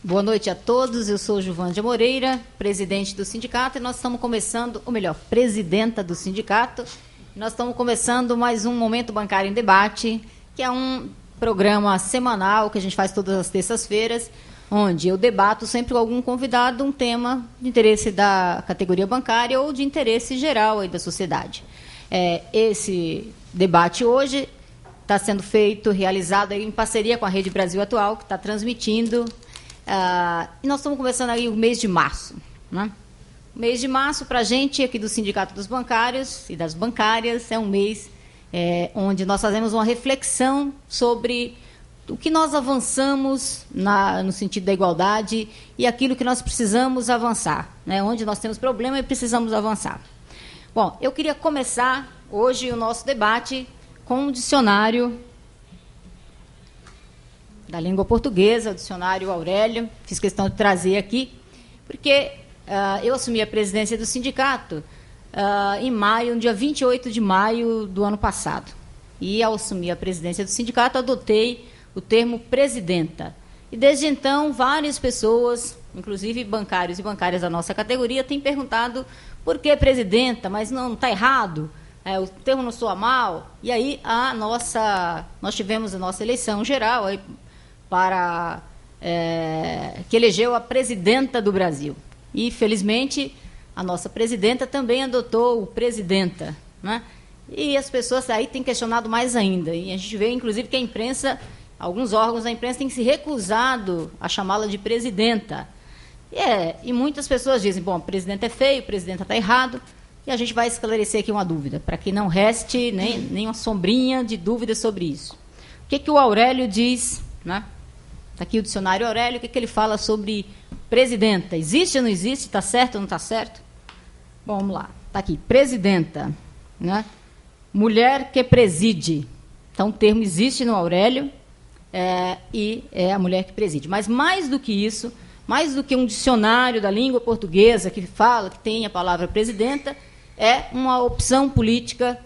Boa noite a todos, eu sou Juvândia Moreira, presidente do sindicato, e nós estamos começando, ou melhor, presidenta do sindicato, nós estamos começando mais um Momento Bancário em Debate, que é um programa semanal que a gente faz todas as terças-feiras, onde eu debato sempre com algum convidado um tema de interesse da categoria bancária ou de interesse geral aí da sociedade. Esse debate hoje está sendo realizado aí em parceria com a Rede Brasil Atual, que está transmitindo. E nós estamos começando aí o mês de março. Né? O mês de março, para a gente aqui do Sindicato dos Bancários e das Bancárias, é um mês onde nós fazemos uma reflexão sobre o que nós avançamos no sentido da igualdade e aquilo que nós precisamos avançar, né? Onde nós temos problema e precisamos avançar. Bom, eu queria começar hoje o nosso debate com um dicionário da língua portuguesa, o dicionário Aurélio. Fiz questão de trazer aqui, porque eu assumi a presidência do sindicato em maio, no dia 28 de maio do ano passado. E, ao assumir a presidência do sindicato, adotei o termo presidenta. E, desde então, várias pessoas, inclusive bancários e bancárias da nossa categoria, têm perguntado por que presidenta, mas não está errado, o termo não soa mal. E aí, nós tivemos a nossa eleição geral aí, que elegeu a presidenta do Brasil. E, felizmente, a nossa presidenta também adotou o presidenta, né? E as pessoas aí têm questionado mais ainda. E a gente vê, inclusive, que a imprensa, alguns órgãos da imprensa têm se recusado a chamá-la de presidenta. E muitas pessoas dizem, bom, presidente é feio, presidenta está errado, e a gente vai esclarecer aqui uma dúvida, para que não reste nem uma sombrinha de dúvida sobre isso. O que o Aurélio diz, né? Está aqui o dicionário Aurélio, o que ele fala sobre presidenta? Existe ou não existe? Está certo ou não está certo? Bom, vamos lá. Está aqui, presidenta, né? Mulher que preside. Então, o termo existe no Aurélio e é a mulher que preside. Mas, mais do que isso, mais do que um dicionário da língua portuguesa que fala, que tem a palavra presidenta, é uma opção política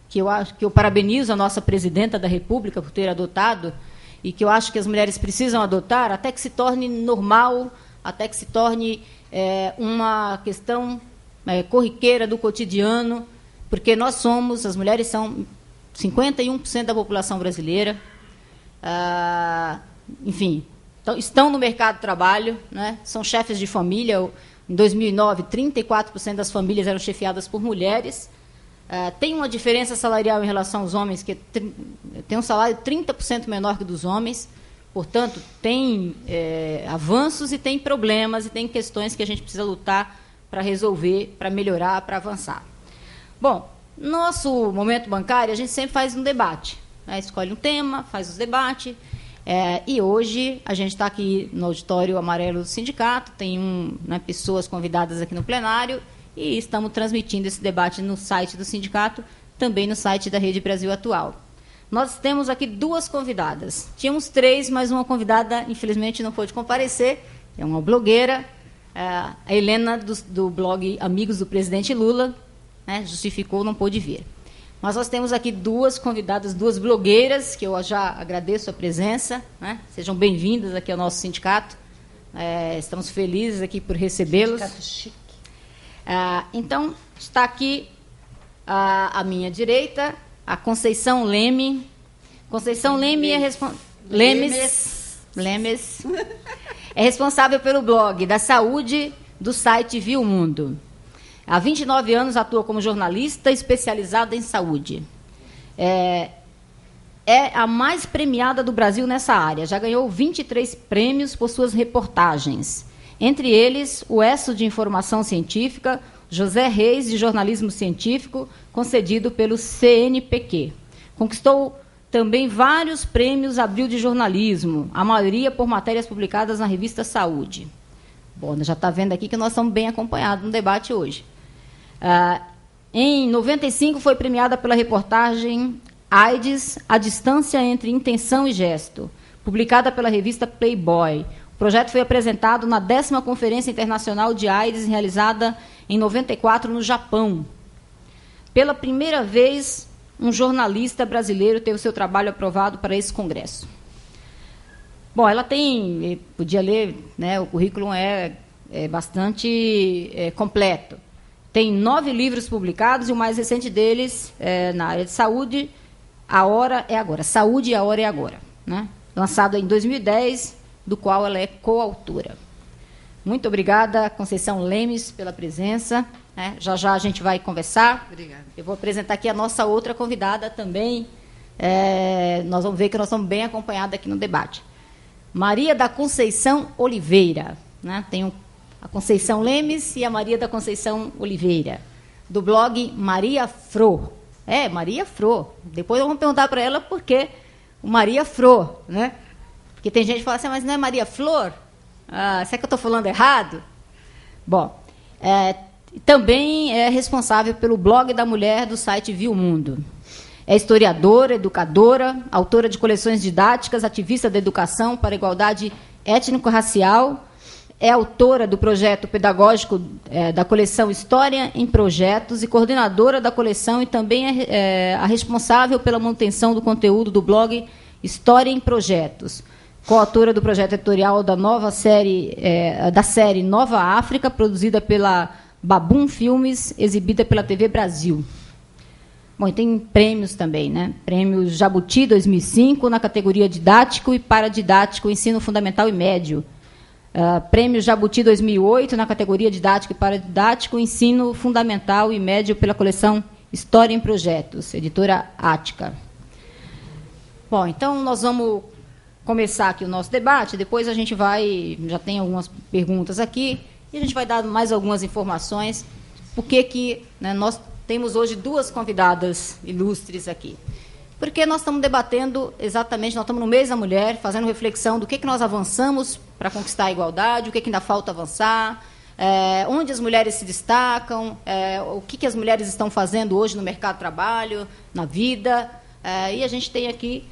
que eu parabenizo a nossa presidenta da República por ter adotado, e que eu acho que as mulheres precisam adotar, até que se torne normal, até que se torne uma questão corriqueira do cotidiano, porque as mulheres são 51% da população brasileira, enfim, estão no mercado de trabalho, né? São chefes de família. Em 2009, 34% das famílias eram chefiadas por mulheres. Tem uma diferença salarial em relação aos homens, que tem um salário 30% menor que dos homens, portanto, tem avanços e tem problemas, e tem questões que a gente precisa lutar para resolver, para melhorar, para avançar. Bom, nosso momento bancário, a gente sempre faz um debate, né? Escolhe um tema, faz os debates, e hoje a gente está aqui no auditório amarelo do sindicato, tem pessoas convidadas aqui no plenário, e estamos transmitindo esse debate no site do sindicato, também no site da Rede Brasil Atual. Nós temos aqui duas convidadas. Tínhamos três, mas uma convidada, infelizmente, não pôde comparecer. É uma blogueira, a Helena, do blog Amigos do Presidente Lula, né, justificou, não pôde vir. Mas nós temos aqui duas convidadas, duas blogueiras, que eu já agradeço a presença, né? Sejam bem-vindas aqui ao nosso sindicato. Estamos felizes aqui por recebê-los. Sindicato chique. Então, está aqui à minha direita a Conceição Leme. Conceição Leme Lemes é responsável pelo blog da saúde do site Viu Mundo. Há 29 anos atua como jornalista especializada em saúde. É a mais premiada do Brasil nessa área. Já ganhou 23 prêmios por suas reportagens. Entre eles, o ESSO de Informação Científica, José Reis de Jornalismo Científico, concedido pelo CNPq. Conquistou também vários prêmios Abril de Jornalismo, a maioria por matérias publicadas na revista Saúde. Bom, já está vendo aqui que nós estamos bem acompanhados no debate hoje. Em 95, foi premiada pela reportagem AIDS, A Distância entre Intenção e Gesto, publicada pela revista Playboy. O projeto foi apresentado na 10ª Conferência Internacional de AIDS, realizada em 94 no Japão. pela primeira vez, um jornalista brasileiro teve o seu trabalho aprovado para esse congresso. Bom, ela tem, podia ler, né, o currículo é bastante completo. Tem 9 livros publicados e o mais recente deles na área de saúde, A Hora é Agora. Saúde, A Hora é Agora. Né? Lançado em 2010, do qual ela é coautora. Muito obrigada, Conceição Lemes, pela presença. Já já a gente vai conversar. Obrigada. Eu vou apresentar aqui a nossa outra convidada também. Nós vamos ver que nós estamos bem acompanhadas aqui no debate. Maria da Conceição Oliveira. Né? Tem a Conceição Lemes e a Maria da Conceição Oliveira, do blog Maria Fro. Maria Fro. Depois vamos perguntar para ela por que o Maria Fro, né? Porque tem gente que fala assim, mas não é Maria Flor? Será que eu estou falando errado? Bom, também é responsável pelo blog da mulher do site Viu Mundo. É historiadora, educadora, autora de coleções didáticas, ativista da educação para a igualdade étnico-racial, é autora do projeto pedagógico da coleção História em Projetos e coordenadora da coleção e também é a responsável pela manutenção do conteúdo do blog História em Projetos. Coautora do projeto editorial da da série Nova África, produzida pela Babum Filmes, exibida pela TV Brasil. Bom, e tem prêmios também, né? Prêmio Jabuti 2005, na categoria Didático e Paradidático, Ensino Fundamental e Médio. Prêmio Jabuti 2008, na categoria Didático e Paradidático, Ensino Fundamental e Médio, pela coleção História em Projetos, editora Ática. Bom, então nós vamos começar aqui o nosso debate, depois a gente já tem algumas perguntas aqui, e a gente vai dar mais algumas informações, porque nós temos hoje 2 convidadas ilustres aqui. Porque nós estamos debatendo exatamente, nós estamos no mês da mulher, fazendo reflexão do que nós avançamos para conquistar a igualdade, o que ainda falta avançar, onde as mulheres se destacam, o que as mulheres estão fazendo hoje no mercado de trabalho, na vida. E a gente tem aqui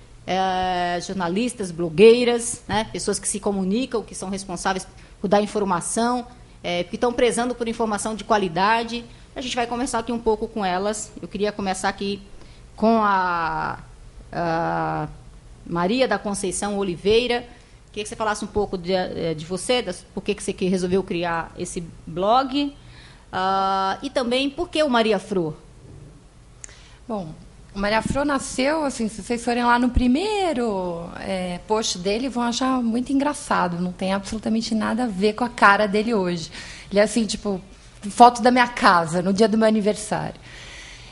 jornalistas, blogueiras, né, pessoas que se comunicam, que são responsáveis por dar informação, que estão prezando por informação de qualidade. A gente vai conversar aqui um pouco com elas. Eu queria começar aqui com a Maria da Conceição Oliveira. Queria que você falasse um pouco de você, por que você resolveu criar esse blog, e também por que o Maria Fro? Bom, o Maria Fro nasceu, assim, se vocês forem lá no primeiro post dele, vão achar muito engraçado, não tem absolutamente nada a ver com a cara dele hoje. Ele é assim, tipo, foto da minha casa, no dia do meu aniversário.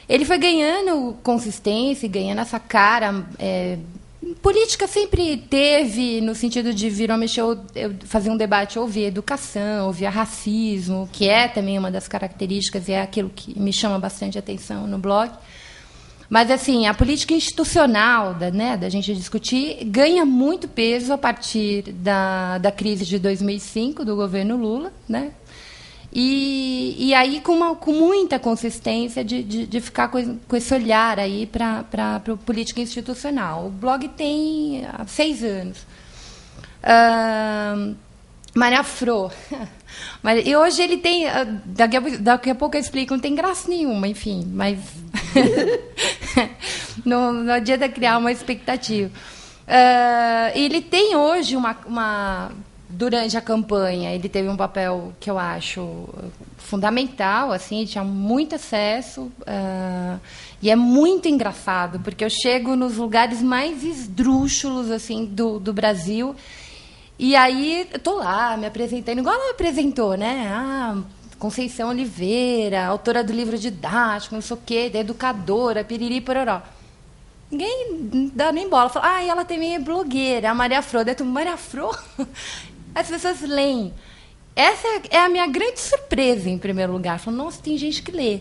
Ele foi ganhando consistência, ganhando essa cara. Política sempre teve, no sentido de vir ou mexer, eu fazia um debate, ouvia educação, ouvia racismo, que é também uma das características e é aquilo que me chama bastante atenção no blog. Mas, assim, a política institucional, da gente discutir, ganha muito peso a partir da crise de 2005, do governo Lula, né? E aí com muita consistência de ficar com esse olhar aí para a política institucional. O blog tem 6 anos. Maria Fro. E hoje ele tem... Daqui a pouco eu explico, não tem graça nenhuma, enfim, mas não adianta criar uma expectativa. Ele tem hoje durante a campanha, ele teve um papel que eu acho fundamental, assim, tinha muito acesso, e é muito engraçado, porque eu chego nos lugares mais esdrúxulos, assim, do Brasil, e aí eu tô lá me apresentando, igual ela me apresentou, né? Conceição Oliveira, autora do livro didático, não sei o quê, educadora, piriri, pororó. Ninguém dá nem bola. Fala, e ela também é blogueira, a Maria Fro. Daí tu, Maria Fro? As pessoas leem. Essa é a minha grande surpresa, em primeiro lugar. Falam, nossa, tem gente que lê.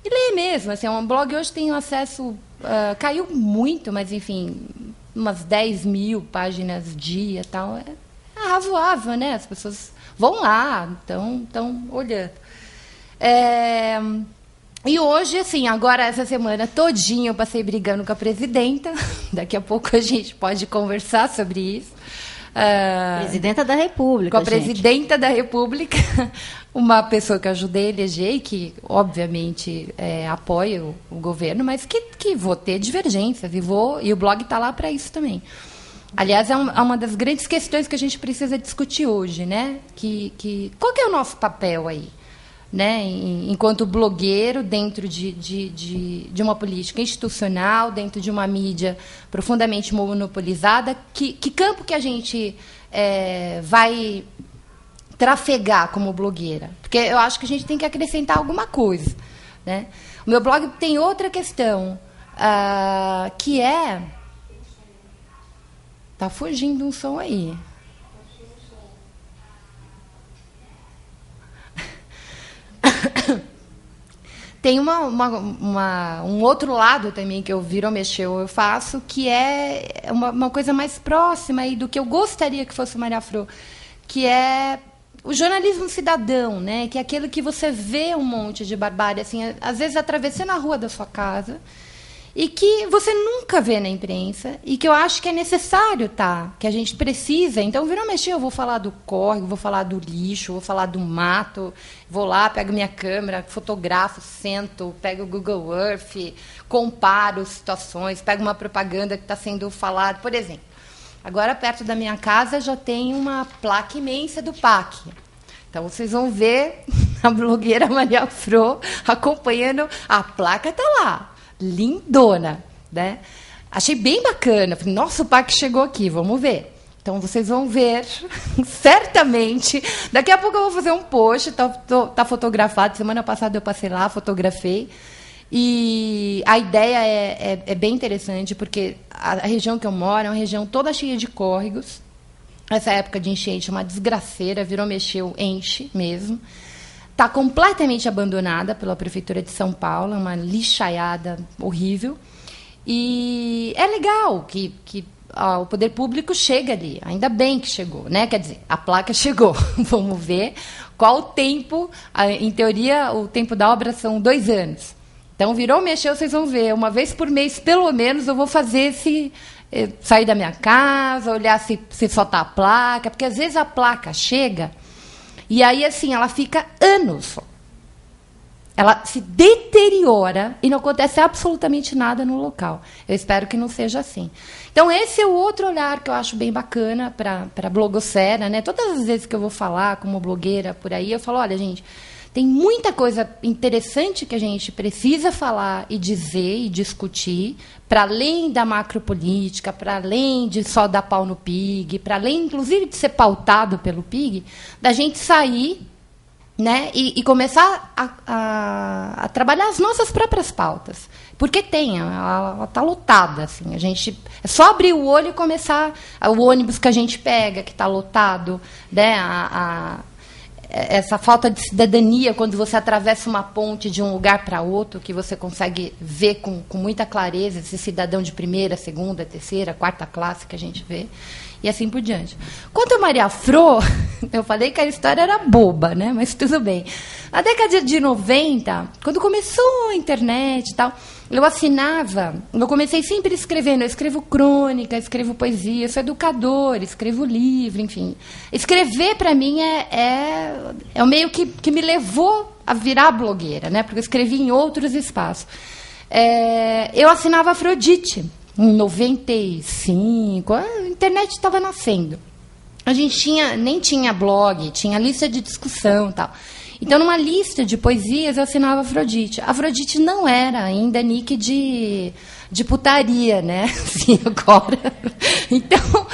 E lê mesmo. Assim, um blog hoje tem um acesso... caiu muito, mas, enfim, umas 10 mil páginas dia e tal. É razoável, né? As pessoas vão lá, estão olhando. E hoje, assim, agora essa semana todinha eu passei brigando com a presidenta. Daqui a pouco a gente pode conversar sobre isso. Presidenta da República. Com a presidenta da República. uma pessoa que eu ajudei a eleger e que, obviamente, apoia o governo, mas que vou ter divergências e o blog está lá para isso também. Aliás, é uma das grandes questões que a gente precisa discutir hoje, né? Qual que é o nosso papel aí? Né, enquanto blogueiro, dentro de uma política institucional, dentro de uma mídia profundamente monopolizada, que campo que a gente vai trafegar como blogueira? Porque eu acho que a gente tem que acrescentar alguma coisa. Né? O meu blog tem outra questão, que é... Está fugindo um som aí. Tem um outro lado também que eu viro ou mexeu, eu faço, que é uma coisa mais próxima aí do que eu gostaria que fosse Maria Fro, que é o jornalismo cidadão, né? Que é aquilo que você vê um monte de barbárie, assim, às vezes atravessando a rua da sua casa, e que você nunca vê na imprensa, e que eu acho que é necessário, que a gente precisa. Então, vira ou mexer, eu vou falar do córrego, vou falar do lixo, vou falar do mato, vou lá, pego minha câmera, fotografo, sento, pego o Google Earth, comparo situações, pego uma propaganda que está sendo falada. Por exemplo, agora, perto da minha casa, já tem uma placa imensa do PAC. Então, vocês vão ver a blogueira Maria Fro acompanhando. A placa está lá. Lindona, né? Achei bem bacana. Falei, nossa, o PAC chegou aqui, vamos ver. Então, vocês vão ver, certamente. Daqui a pouco eu vou fazer um post, tá fotografado. Semana passada eu passei lá, fotografei. E a ideia é bem interessante, porque a região que eu moro é uma região toda cheia de córregos. Essa época de enchente é uma desgraceira, virou, mexeu, enche mesmo. Está completamente abandonada pela Prefeitura de São Paulo, uma lixaiada horrível. E é legal que o poder público chega ali. Ainda bem que chegou, né? Quer dizer, a placa chegou. Vamos ver qual o tempo. Em teoria, o tempo da obra são 2 anos. Então, virou, mexeu, vocês vão ver. Uma vez por mês, pelo menos, eu vou fazer sair da minha casa, olhar se só está a placa. Porque, às vezes, a placa chega... E aí, assim, ela fica anos. Ela se deteriora e não acontece absolutamente nada no local. Eu espero que não seja assim. Então, esse é o outro olhar que eu acho bem bacana para a blogosfera, né? Todas as vezes que eu vou falar como blogueira por aí, eu falo, olha, gente, tem muita coisa interessante que a gente precisa falar e dizer e discutir, para além da macropolítica, para além de só dar pau no PIG, para além, inclusive, de ser pautado pelo PIG, da gente sair, né, e começar a trabalhar as nossas próprias pautas. Porque ela está lotada. Assim, a gente, é só abrir o olho e começar. O ônibus que a gente pega, que está lotado, né, essa falta de cidadania, quando você atravessa uma ponte de um lugar para outro, que você consegue ver com muita clareza esse cidadão de primeira, segunda, terceira, quarta classe que a gente vê, e assim por diante. Quanto a Maria Fro, eu falei que a história era boba, né? Mas tudo bem. Na década de 90, quando começou a internet e tal, eu comecei sempre escrevendo, eu escrevo crônica, escrevo poesia, sou educadora, escrevo livro, enfim. Escrever, para mim, é o meio que me levou a virar blogueira, né? Porque eu escrevi em outros espaços. Eu assinava Afrodite, em 95, a internet estava nascendo. A gente nem tinha blog, tinha lista de discussão e tal. Então, numa lista de poesias, eu assinava Afrodite. Afrodite não era ainda nick de putaria, né? Assim, agora. Então,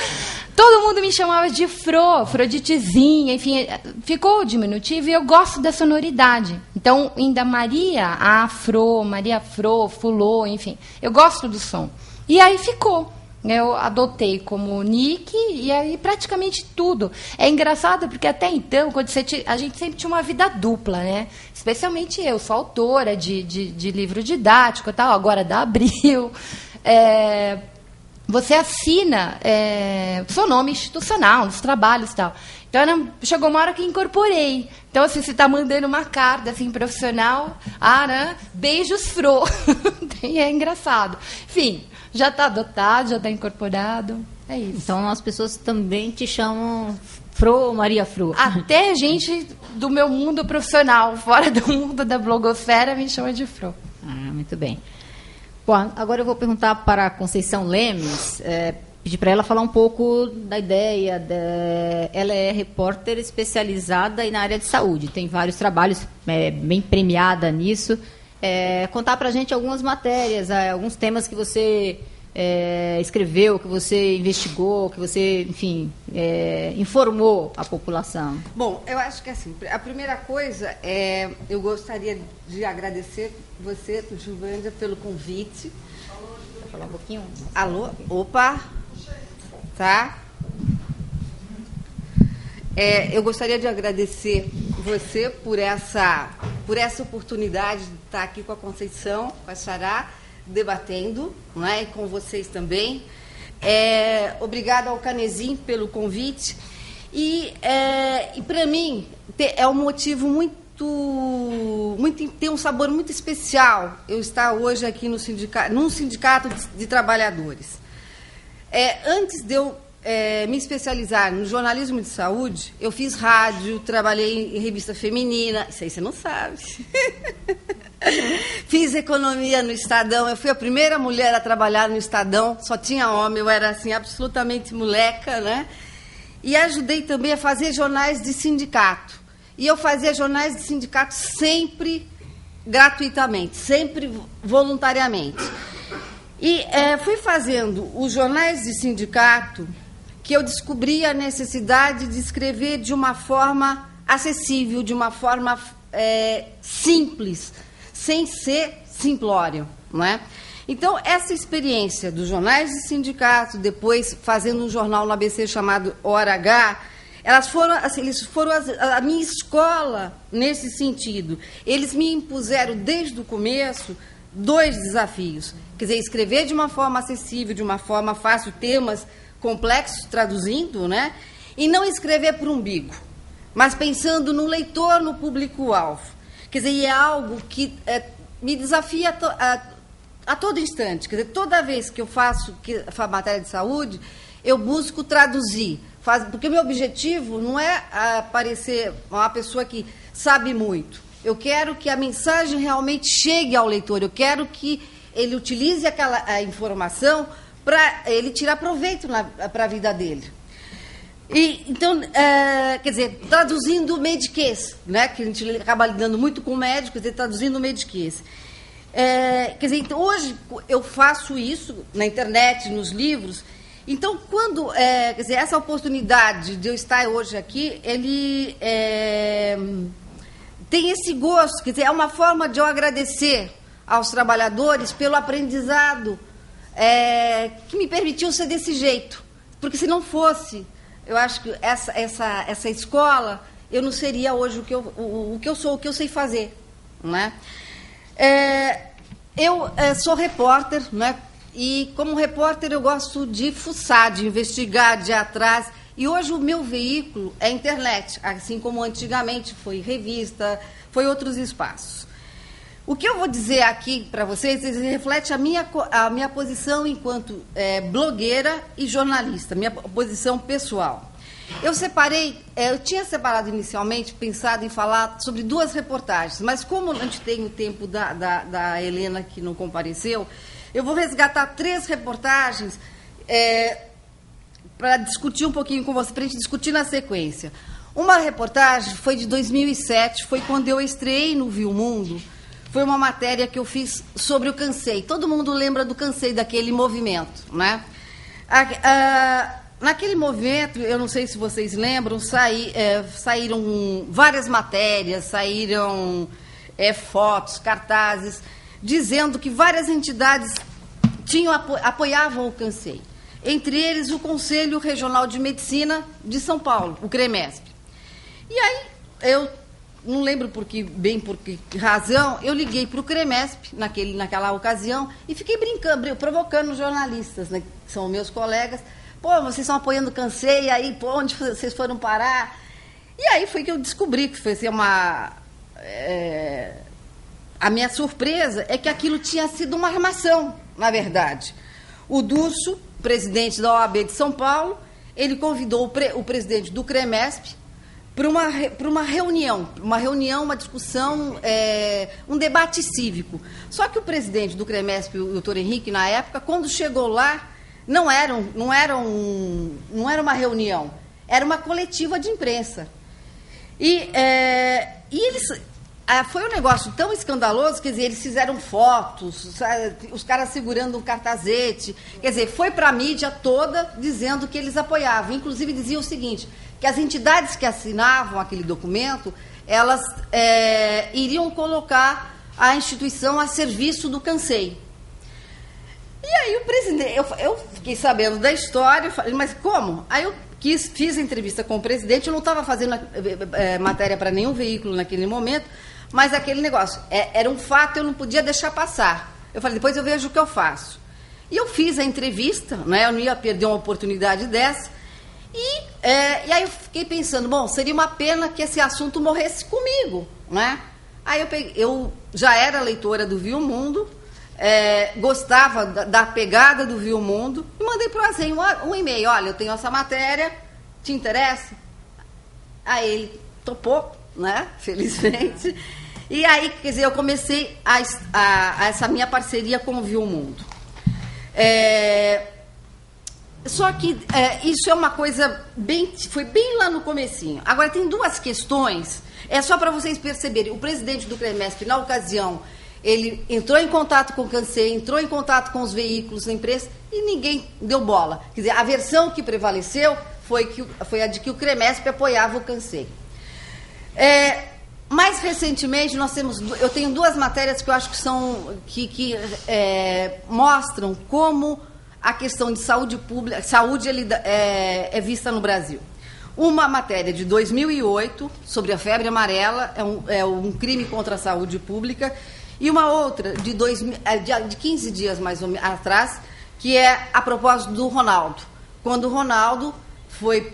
todo mundo me chamava de Afroditezinha, enfim, ficou diminutivo e eu gosto da sonoridade. Então, ainda Maria Fro, Fulô, enfim, eu gosto do som. E aí ficou. Eu adotei como nick e aí praticamente tudo. É engraçado porque até então, a gente sempre tinha uma vida dupla, né? Especialmente eu, sou autora de livro didático e tal, agora da Abril. Você assina seu nome institucional nos trabalhos e tal. Então, chegou uma hora que incorporei. Então, assim, você está mandando uma carta assim, profissional, né? Beijos, Fro. E é engraçado. Enfim, já está adotado, já está incorporado. É isso. Então, as pessoas também te chamam Fro ou Maria Fro? Até gente do meu mundo profissional, fora do mundo da blogosfera, me chama de Fro. Muito bem. Bom, agora eu vou perguntar para a Conceição Lemes, pedir para ela falar um pouco da ideia. Ela é repórter especializada na área de saúde, tem vários trabalhos, bem premiada nisso. Contar para a gente algumas matérias, alguns temas que você escreveu, que você investigou, que você, enfim, informou a população. Bom, eu acho que assim, a primeira coisa eu gostaria de agradecer você, Gilvândia, pelo convite. Quer falar um pouquinho? Alô? Opa! Tá? Eu gostaria de agradecer você por essa oportunidade de estar aqui com a Conceição, com a Xará, debatendo, não é? E com vocês também. Obrigada ao Canezin pelo convite. E para mim, é um motivo tem um sabor muito especial eu estar hoje aqui num sindicato de trabalhadores. Antes de eu me especializar no jornalismo de saúde, eu fiz rádio, trabalhei em revista feminina, isso aí você não sabe. Fiz economia no Estadão, eu fui a primeira mulher a trabalhar no Estadão, só tinha homem, eu era assim absolutamente moleca, né? E ajudei também a fazer jornais de sindicato. E eu fazia jornais de sindicato sempre gratuitamente, sempre voluntariamente. E fui fazendo os jornais de sindicato que eu descobri a necessidade de escrever de uma forma acessível, de uma forma simples, sem ser simplório, não é? Então, essa experiência dos jornais de sindicato, depois fazendo um jornal no ABC chamado Hora H, eles foram a minha escola nesse sentido. Eles me impuseram desde o começo 2 desafios. Quer dizer, escrever de uma forma acessível, de uma forma fácil, temas complexos, traduzindo, né? E não escrever por umbigo, mas pensando no leitor, no público-alvo. Quer dizer, é algo que me desafia a todo instante. Quer dizer, toda vez que eu faço matéria de saúde, eu busco traduzir. Porque o meu objetivo não é parecer uma pessoa que sabe muito. Eu quero que a mensagem realmente chegue ao leitor. Eu quero que ele utilize aquela informação para ele tirar proveito para a vida dele. Então, quer dizer, traduzindo o mediquês, né, que a gente acaba lidando muito com médicos, quer dizer, traduzindo o mediquês. Quer dizer, então, hoje eu faço isso na internet, nos livros. Então, quando, quer dizer, essa oportunidade de eu estar hoje aqui, ele tem esse gosto, quer dizer, é uma forma de eu agradecer aos trabalhadores pelo aprendizado que me permitiu ser desse jeito. Porque se não fosse, eu acho que essa escola, eu não seria hoje o que eu sou, o que eu sei fazer, não é? Eu sou repórter, né? E como repórter eu gosto de fuçar, de investigar, de ir atrás. E hoje o meu veículo é a internet, assim como antigamente foi revista, foi outros espaços. O que eu vou dizer aqui para vocês reflete a minha posição enquanto blogueira e jornalista, minha posição pessoal. Eu tinha separado inicialmente, pensado em falar sobre 2 reportagens, mas como a gente tem o tempo da Helena que não compareceu, eu vou resgatar 3 reportagens para discutir um pouquinho com você, para a gente discutir na sequência. Uma reportagem foi de 2007, foi quando eu estreiei no Viu Mundo. Foi uma matéria que eu fiz sobre o Cansei. Todo mundo lembra do Cansei, daquele movimento, né? Naquele movimento, eu não sei se vocês lembram, saíram várias matérias, saíram fotos, cartazes, dizendo que várias entidades apoiavam o Cansei. Entre eles, o Conselho Regional de Medicina de São Paulo, o CREMESP. E aí, eu não lembro por que razão, eu liguei para o CREMESP naquela ocasião e fiquei brincando, provocando os jornalistas, né, que são meus colegas. Pô, vocês estão apoiando o Cansei, aí, pô, onde vocês foram parar? E aí foi que eu descobri que foi assim, a minha surpresa é que aquilo tinha sido uma armação, na verdade. O Durso, presidente da OAB de São Paulo, ele convidou o presidente do CREMESP para uma reunião, uma discussão, um debate cívico. Só que o presidente do CREMESP, o doutor Henrique, na época, quando chegou lá, não era uma reunião, era uma coletiva de imprensa. E eles... foi um negócio tão escandaloso, quer dizer, eles fizeram fotos, os caras segurando um cartazete, quer dizer, foi para a mídia toda dizendo que eles apoiavam. Inclusive diziam o seguinte, que as entidades que assinavam aquele documento, elas iriam colocar a instituição a serviço do Cansei. E aí o presidente, eu fiquei sabendo da história, eu falei, mas como? Aí eu fiz a entrevista com o presidente, eu não estava fazendo matéria para nenhum veículo naquele momento, mas aquele negócio, era um fato, eu não podia deixar passar. Eu falei, depois eu vejo o que eu faço. E eu fiz a entrevista, né, eu não ia perder uma oportunidade dessa, e aí eu fiquei pensando, bom, seria uma pena que esse assunto morresse comigo, né? Aí eu já era leitora do Viu Mundo, gostava da pegada do Viu Mundo, e mandei para o Azen um e-mail, olha, eu tenho essa matéria, te interessa? Aí ele topou, né, felizmente, e aí, quer dizer, eu comecei essa minha parceria com o Viu Mundo. Só que isso é uma coisa foi bem lá no comecinho. Agora, tem duas questões, só para vocês perceberem. O presidente do CREMESP, na ocasião, ele entrou em contato com o Cansei, entrou em contato com os veículos da imprensa e ninguém deu bola. Quer dizer, a versão que prevaleceu foi a de que o CREMESP apoiava o Cansei. Mais recentemente, eu tenho duas matérias que eu acho que mostram como a questão de saúde pública, é vista no Brasil. Uma matéria de 2008, sobre a febre amarela, é um crime contra a saúde pública, e uma outra de 15 dias mais ou menos atrás, que é a propósito do Ronaldo. Quando o Ronaldo foi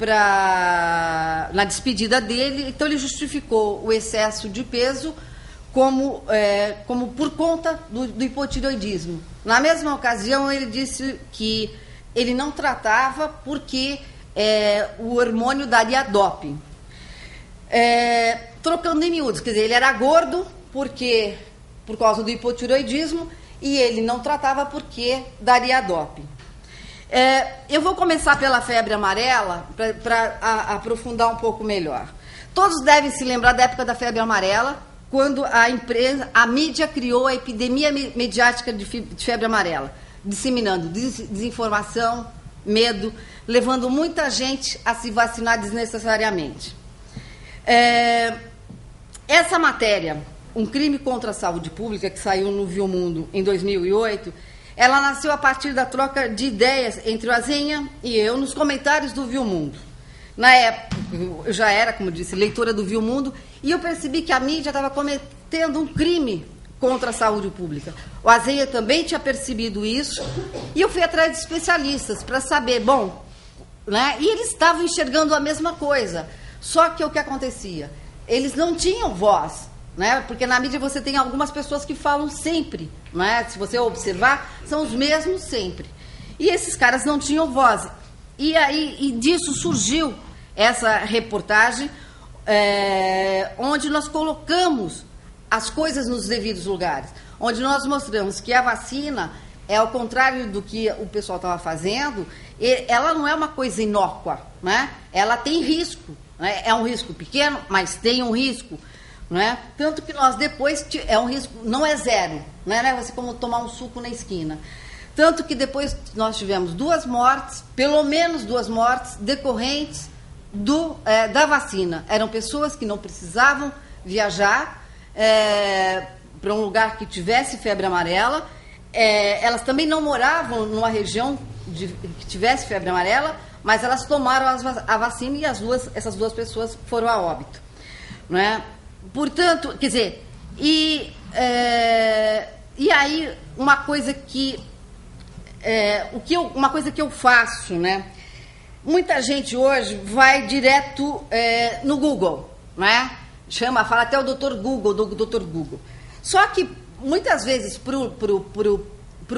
na despedida dele, então ele justificou o excesso de peso como por conta do hipotireoidismo. Na mesma ocasião, ele disse que ele não tratava porque o hormônio daria doping. Trocando em miúdos, quer dizer, ele era gordo por causa do hipotireoidismo e ele não tratava porque daria doping. Eu vou começar pela febre amarela para aprofundar um pouco melhor. Todos devem se lembrar da época da febre amarela, quando a mídia criou a epidemia mediática de febre amarela, disseminando desinformação, medo, levando muita gente a se vacinar desnecessariamente. Essa matéria, um crime contra a saúde pública, que saiu no Viu Mundo em 2008, ela nasceu a partir da troca de ideias entre o Azenha e eu nos comentários do Viu Mundo. Na época, eu já era, como disse, leitora do Viu Mundo, e eu percebi que a mídia estava cometendo um crime contra a saúde pública. O Azenha também tinha percebido isso, e eu fui atrás de especialistas para saber, né? E eles estavam enxergando a mesma coisa, só que o que acontecia? Eles não tinham voz, né? Porque na mídia você tem algumas pessoas que falam sempre, né? Se você observar, são os mesmos sempre. E esses caras não tinham voz. E disso surgiu essa reportagem, onde nós colocamos as coisas nos devidos lugares, onde nós mostramos que a vacina, ao contrário do que o pessoal estava fazendo, ela não é uma coisa inócua, né? Ela tem risco, né? É um risco pequeno, mas tem um risco, né? Tanto que nós depois, é um risco, não é zero, né? Não é você como tomar um suco na esquina. Tanto que depois nós tivemos 2 mortes, pelo menos 2 mortes, decorrentes da vacina. Eram pessoas que não precisavam viajar para um lugar que tivesse febre amarela. Elas também não moravam numa região que tivesse febre amarela, mas elas tomaram a vacina e essas duas pessoas foram a óbito, né? Portanto, quer dizer, e aí uma coisa que eu faço, né? Muita gente hoje vai direto no Google, né? Fala até o Dr. Google. Só que muitas vezes pro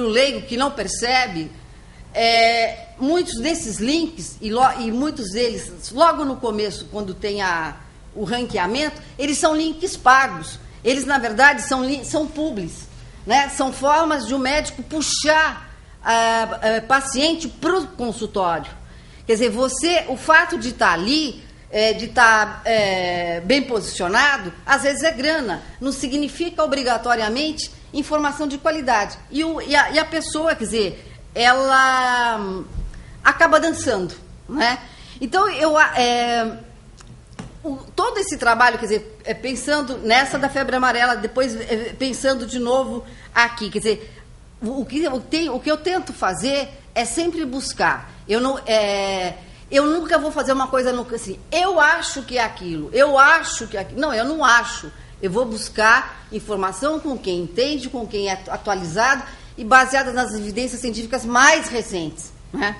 leigo que não percebe, muitos desses links, e muitos deles, logo no começo, quando tem o ranqueamento, eles são links pagos. Eles, na verdade, são publis, né? São formas de um médico puxar paciente para o consultório. Quer dizer, o fato de estar ali, de estar bem posicionado, às vezes é grana. Não significa obrigatoriamente informação de qualidade. E a pessoa, quer dizer, ela acaba dançando, né? Então, todo esse trabalho, quer dizer, pensando nessa da febre amarela, depois pensando de novo aqui, quer dizer, o que eu tento fazer é sempre buscar. Eu nunca vou fazer uma coisa assim, eu acho que é aquilo, eu acho que é aquilo. Não, eu não acho. Eu vou buscar informação com quem entende, com quem é atualizado e baseada nas evidências científicas mais recentes, né?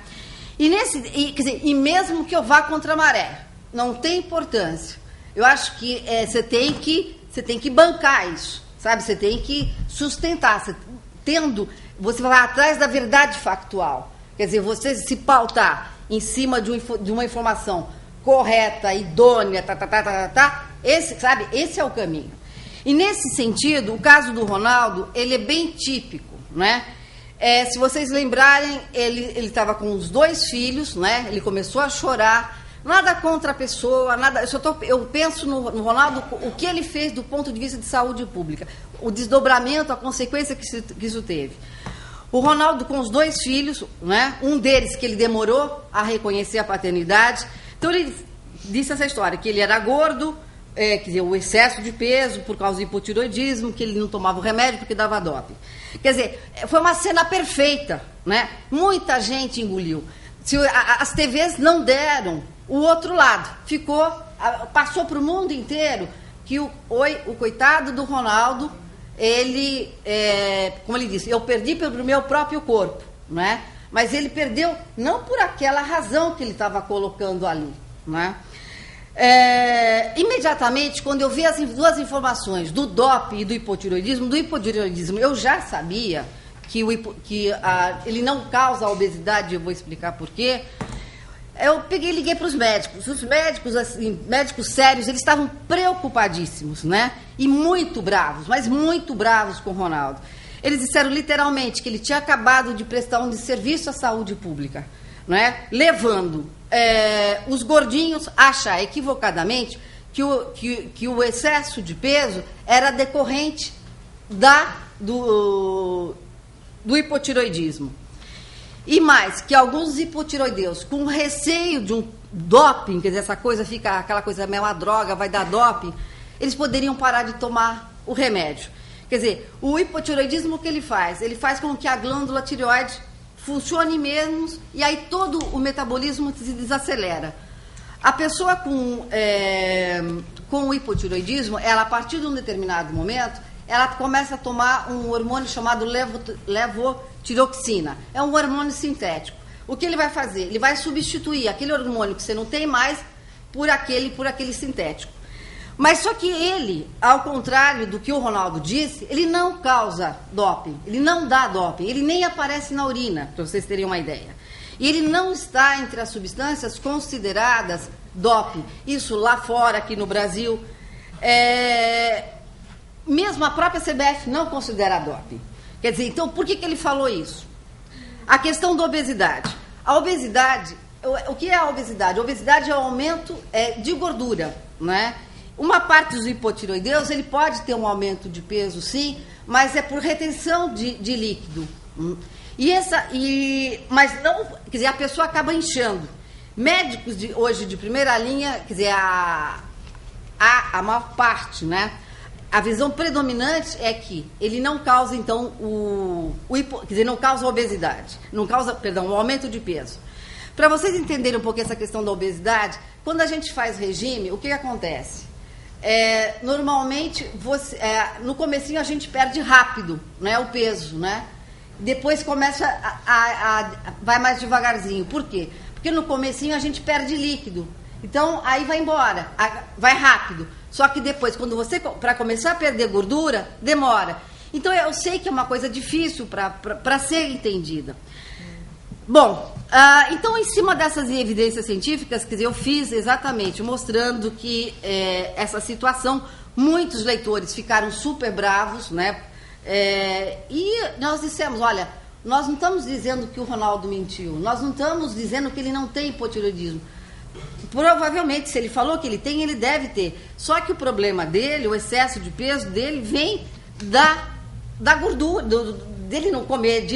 Quer dizer, e mesmo que eu vá contra a maré, não tem importância. Eu acho que você tem que bancar isso, sabe? Você tem que sustentar. Você vai atrás da verdade factual. Quer dizer, você se pautar em cima de uma informação correta, idônea, esse é o caminho. E nesse sentido, o caso do Ronaldo, ele é bem típico, né? Se vocês lembrarem, ele estava com os 2 filhos, né? Ele começou a chorar. Nada contra a pessoa, nada. Eu penso no Ronaldo, o que ele fez do ponto de vista de saúde pública, o desdobramento, a consequência que isso teve. O Ronaldo com os 2 filhos, né? Um deles que ele demorou a reconhecer a paternidade. Então ele disse essa história, que ele era gordo, quer dizer, o excesso de peso por causa do hipotiroidismo, que ele não tomava o remédio porque dava doping. Quer dizer, foi uma cena perfeita, né? Muita gente engoliu. As TVs não deram o outro lado. Passou para o mundo inteiro que o coitado do Ronaldo, ele, como ele disse, eu perdi pelo meu próprio corpo, né? Mas ele perdeu não por aquela razão que ele estava colocando ali, né? Imediatamente, quando eu vi as 2 informações do doping e do hipotireoidismo, eu já sabia que ele não causa obesidade, eu vou explicar por quê. Eu liguei para os médicos. Os médicos, assim, médicos sérios, eles estavam preocupadíssimos, né? E muito bravos, mas muito bravos com o Ronaldo. Eles disseram literalmente que ele tinha acabado de prestar um desserviço à saúde pública, né? Levando os gordinhos a achar equivocadamente que o excesso de peso era decorrente do hipotiroidismo. E mais, que alguns hipotiroideus, com receio de um doping, quer dizer, essa coisa fica, aquela coisa meio uma droga, vai dar doping, eles poderiam parar de tomar o remédio. Quer dizer, o hipotiroidismo, o que ele faz? Ele faz com que a glândula tireoide funcione menos e aí todo o metabolismo se desacelera. A pessoa com o hipotiroidismo, ela, a partir de um determinado momento, ela começa a tomar um hormônio chamado levotiroxina. É um hormônio sintético. O que ele vai fazer? Ele vai substituir aquele hormônio que você não tem mais por aquele sintético. Mas só que ele, ao contrário do que o Ronaldo disse, ele não causa doping, ele não dá doping, ele nem aparece na urina, para vocês terem uma ideia. E ele não está entre as substâncias consideradas doping. Isso lá fora, aqui no Brasil, mesmo a própria CBF não considera doping. Quer dizer, então, por que ele falou isso? A questão da obesidade. A obesidade, o que é a obesidade? A obesidade é o aumento de gordura, né? Uma parte dos hipotiroideus, ele pode ter um aumento de peso, sim, mas é por retenção de líquido. Mas não, quer dizer, a pessoa acaba inchando. Médicos hoje de primeira linha, quer dizer, a maior parte, né? A visão predominante é que ele não causa, então, quer dizer, não causa obesidade, não causa, perdão, o aumento de peso. Para vocês entenderem um pouco essa questão da obesidade, quando a gente faz regime, o que acontece? Normalmente, no comecinho a gente perde rápido, né, o peso, né? Depois começa vai mais devagarzinho. Por quê? Porque no comecinho a gente perde líquido. Então, aí vai embora, vai rápido. Só que depois, para começar a perder gordura, demora. Então, eu sei que é uma coisa difícil para ser entendida. Bom, então, em cima dessas evidências científicas, quer dizer, eu fiz exatamente mostrando que essa situação, muitos leitores ficaram super bravos, né? E nós dissemos, olha, nós não estamos dizendo que o Ronaldo mentiu, nós não estamos dizendo que ele não tem hipotireoidismo. Provavelmente, se ele falou que ele tem, ele deve ter. Só que o problema dele, o excesso de peso dele, vem da gordura, dele não comer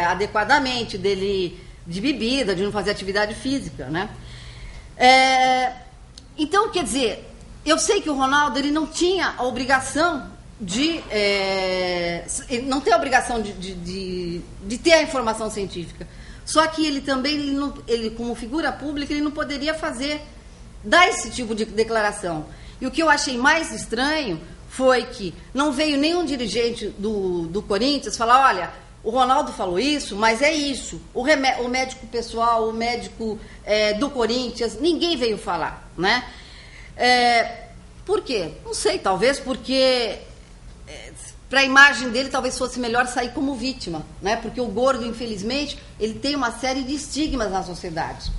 adequadamente, de bebida, de não fazer atividade física, né? Então, quer dizer, eu sei que o Ronaldo ele não tinha a obrigação ele não tem a obrigação de ter a informação científica. Só que ele também, ele como figura pública, ele não poderia dar esse tipo de declaração. E o que eu achei mais estranho foi que não veio nenhum dirigente do Corinthians falar, olha, o Ronaldo falou isso, mas é isso. O médico pessoal, o médico do Corinthians, ninguém veio falar, né? Por quê? Não sei, talvez porque para a imagem dele talvez fosse melhor sair como vítima, né? Porque o gordo, infelizmente, ele tem uma série de estigmas na sociedade.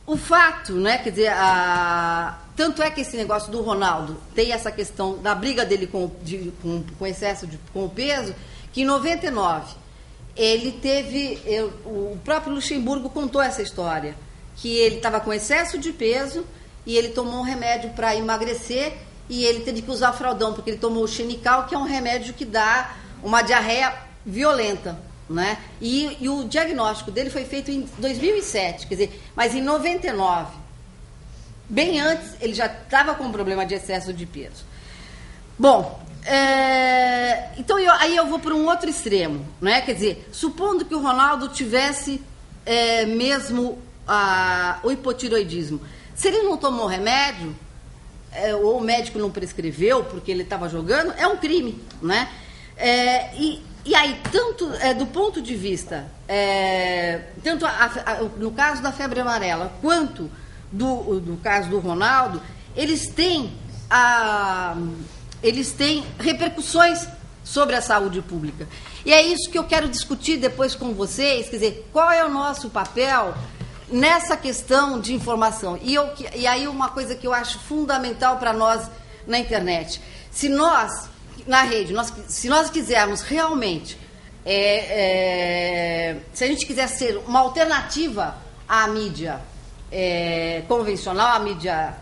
O fato, né? Quer dizer, tanto é que esse negócio do Ronaldo tem essa questão da briga dele com excesso com o peso, que em 99 ele teve, o próprio Luxemburgo contou essa história, que ele estava com excesso de peso e ele tomou um remédio para emagrecer e ele teve que usar fraldão, porque ele tomou o Xenical, que é um remédio que dá uma diarreia violenta, né? E o diagnóstico dele foi feito em 2007, quer dizer, mas em 99, bem antes, ele já estava com um problema de excesso de peso. Bom, então aí eu vou para um outro extremo, né? Quer dizer, supondo que o Ronaldo tivesse mesmo o hipotireoidismo, se ele não tomou remédio, ou o médico não prescreveu porque ele estava jogando, é um crime, né? E aí, tanto do ponto de vista, tanto no caso da febre amarela, quanto do caso do Ronaldo, eles têm repercussões sobre a saúde pública. E é isso que eu quero discutir depois com vocês, quer dizer, qual é o nosso papel nessa questão de informação. E aí uma coisa que eu acho fundamental para nós na internet. Se nós, na rede, se nós quisermos realmente, se a gente quiser ser uma alternativa à mídia convencional, à mídia,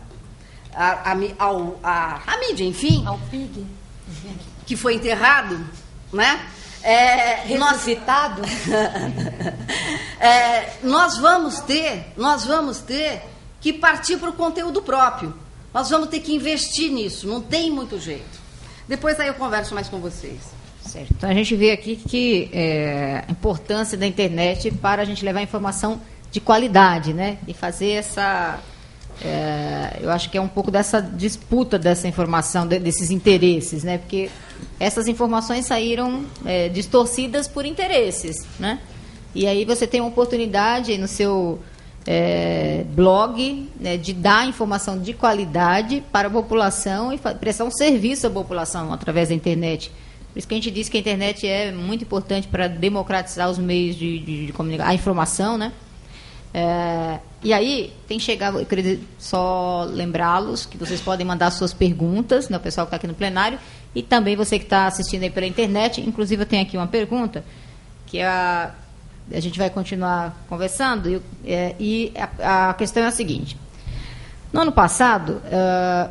à mídia, enfim, ao PIG, que foi enterrado, né? Ressuscitado? Nós vamos ter que partir para o conteúdo próprio. Nós vamos ter que investir nisso, não tem muito jeito. Depois aí eu converso mais com vocês. Certo. Então a gente vê aqui que a importância da internet para a gente levar informação de qualidade, né? E fazer essa... eu acho que é um pouco dessa disputa dessa informação, desses interesses, né? Porque essas informações saíram distorcidas por interesses, né? E aí você tem uma oportunidade no seu blog, né, de dar informação de qualidade para a população e prestar um serviço à população através da internet. Por isso que a gente diz que a internet é muito importante para democratizar os meios de comunicação, a informação, né? E aí, tem chegado, eu queria só lembrá-los que vocês podem mandar suas perguntas, né, o pessoal que está aqui no plenário, e também você que está assistindo aí pela internet. Inclusive, eu tenho aqui uma pergunta, que a gente vai continuar conversando, e a questão é a seguinte. No ano passado,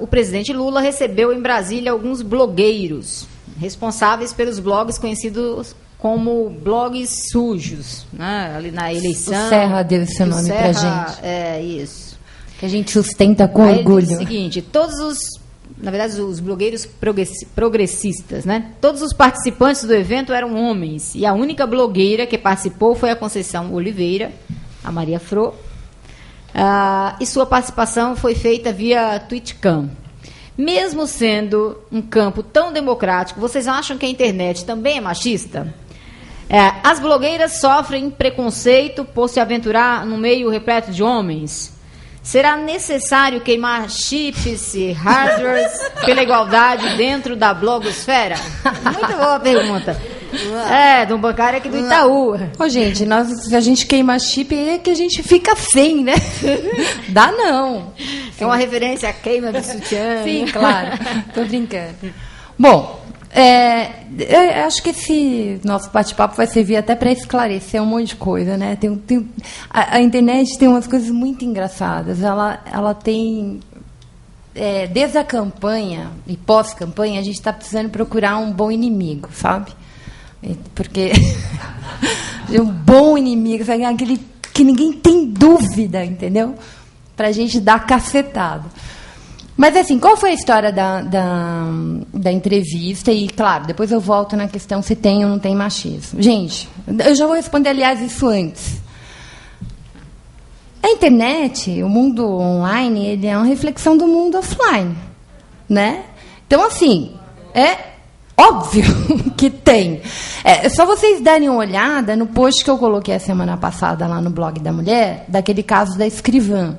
o presidente Lula recebeu em Brasília alguns blogueiros responsáveis pelos blogs conhecidos como blogs sujos, né? Ali na eleição. O Serra deu esse nome pra gente. Isso. Que a gente sustenta com orgulho. É o seguinte, na verdade, os blogueiros progressistas, né? Todos os participantes do evento eram homens, e a única blogueira que participou foi a Conceição Oliveira, a Maria Fro, e sua participação foi feita via Twitchcam. Mesmo sendo um campo tão democrático, vocês acham que a internet também é machista? As blogueiras sofrem preconceito por se aventurar no meio repleto de homens? Será necessário queimar chips e hardwares pela igualdade dentro da blogosfera? Muito boa pergunta. De um bancário aqui do Itaú. Ô, gente, se a gente queima chip, é que a gente fica sem, né? Dá não. É uma referência à queima do sutiã. Sim, claro. Tô brincando. Bom, eu acho que esse nosso bate-papo vai servir até para esclarecer um monte de coisa, né? A internet tem umas coisas muito engraçadas. Ela tem... desde a campanha e pós-campanha, a gente está precisando procurar um bom inimigo, sabe? Porque um bom inimigo, sabe? Aquele que ninguém tem dúvida, entendeu? Para a gente dar cacetada. Mas, assim, qual foi a história da entrevista? E, claro, depois eu volto na questão se tem ou não tem machismo. Gente, eu já vou responder, aliás, isso antes. A internet, o mundo online, ele é uma reflexão do mundo offline, né? Então, assim, é óbvio que tem. É só vocês darem uma olhada no post que eu coloquei a semana passada lá no blog da mulher, daquele caso da escrivã,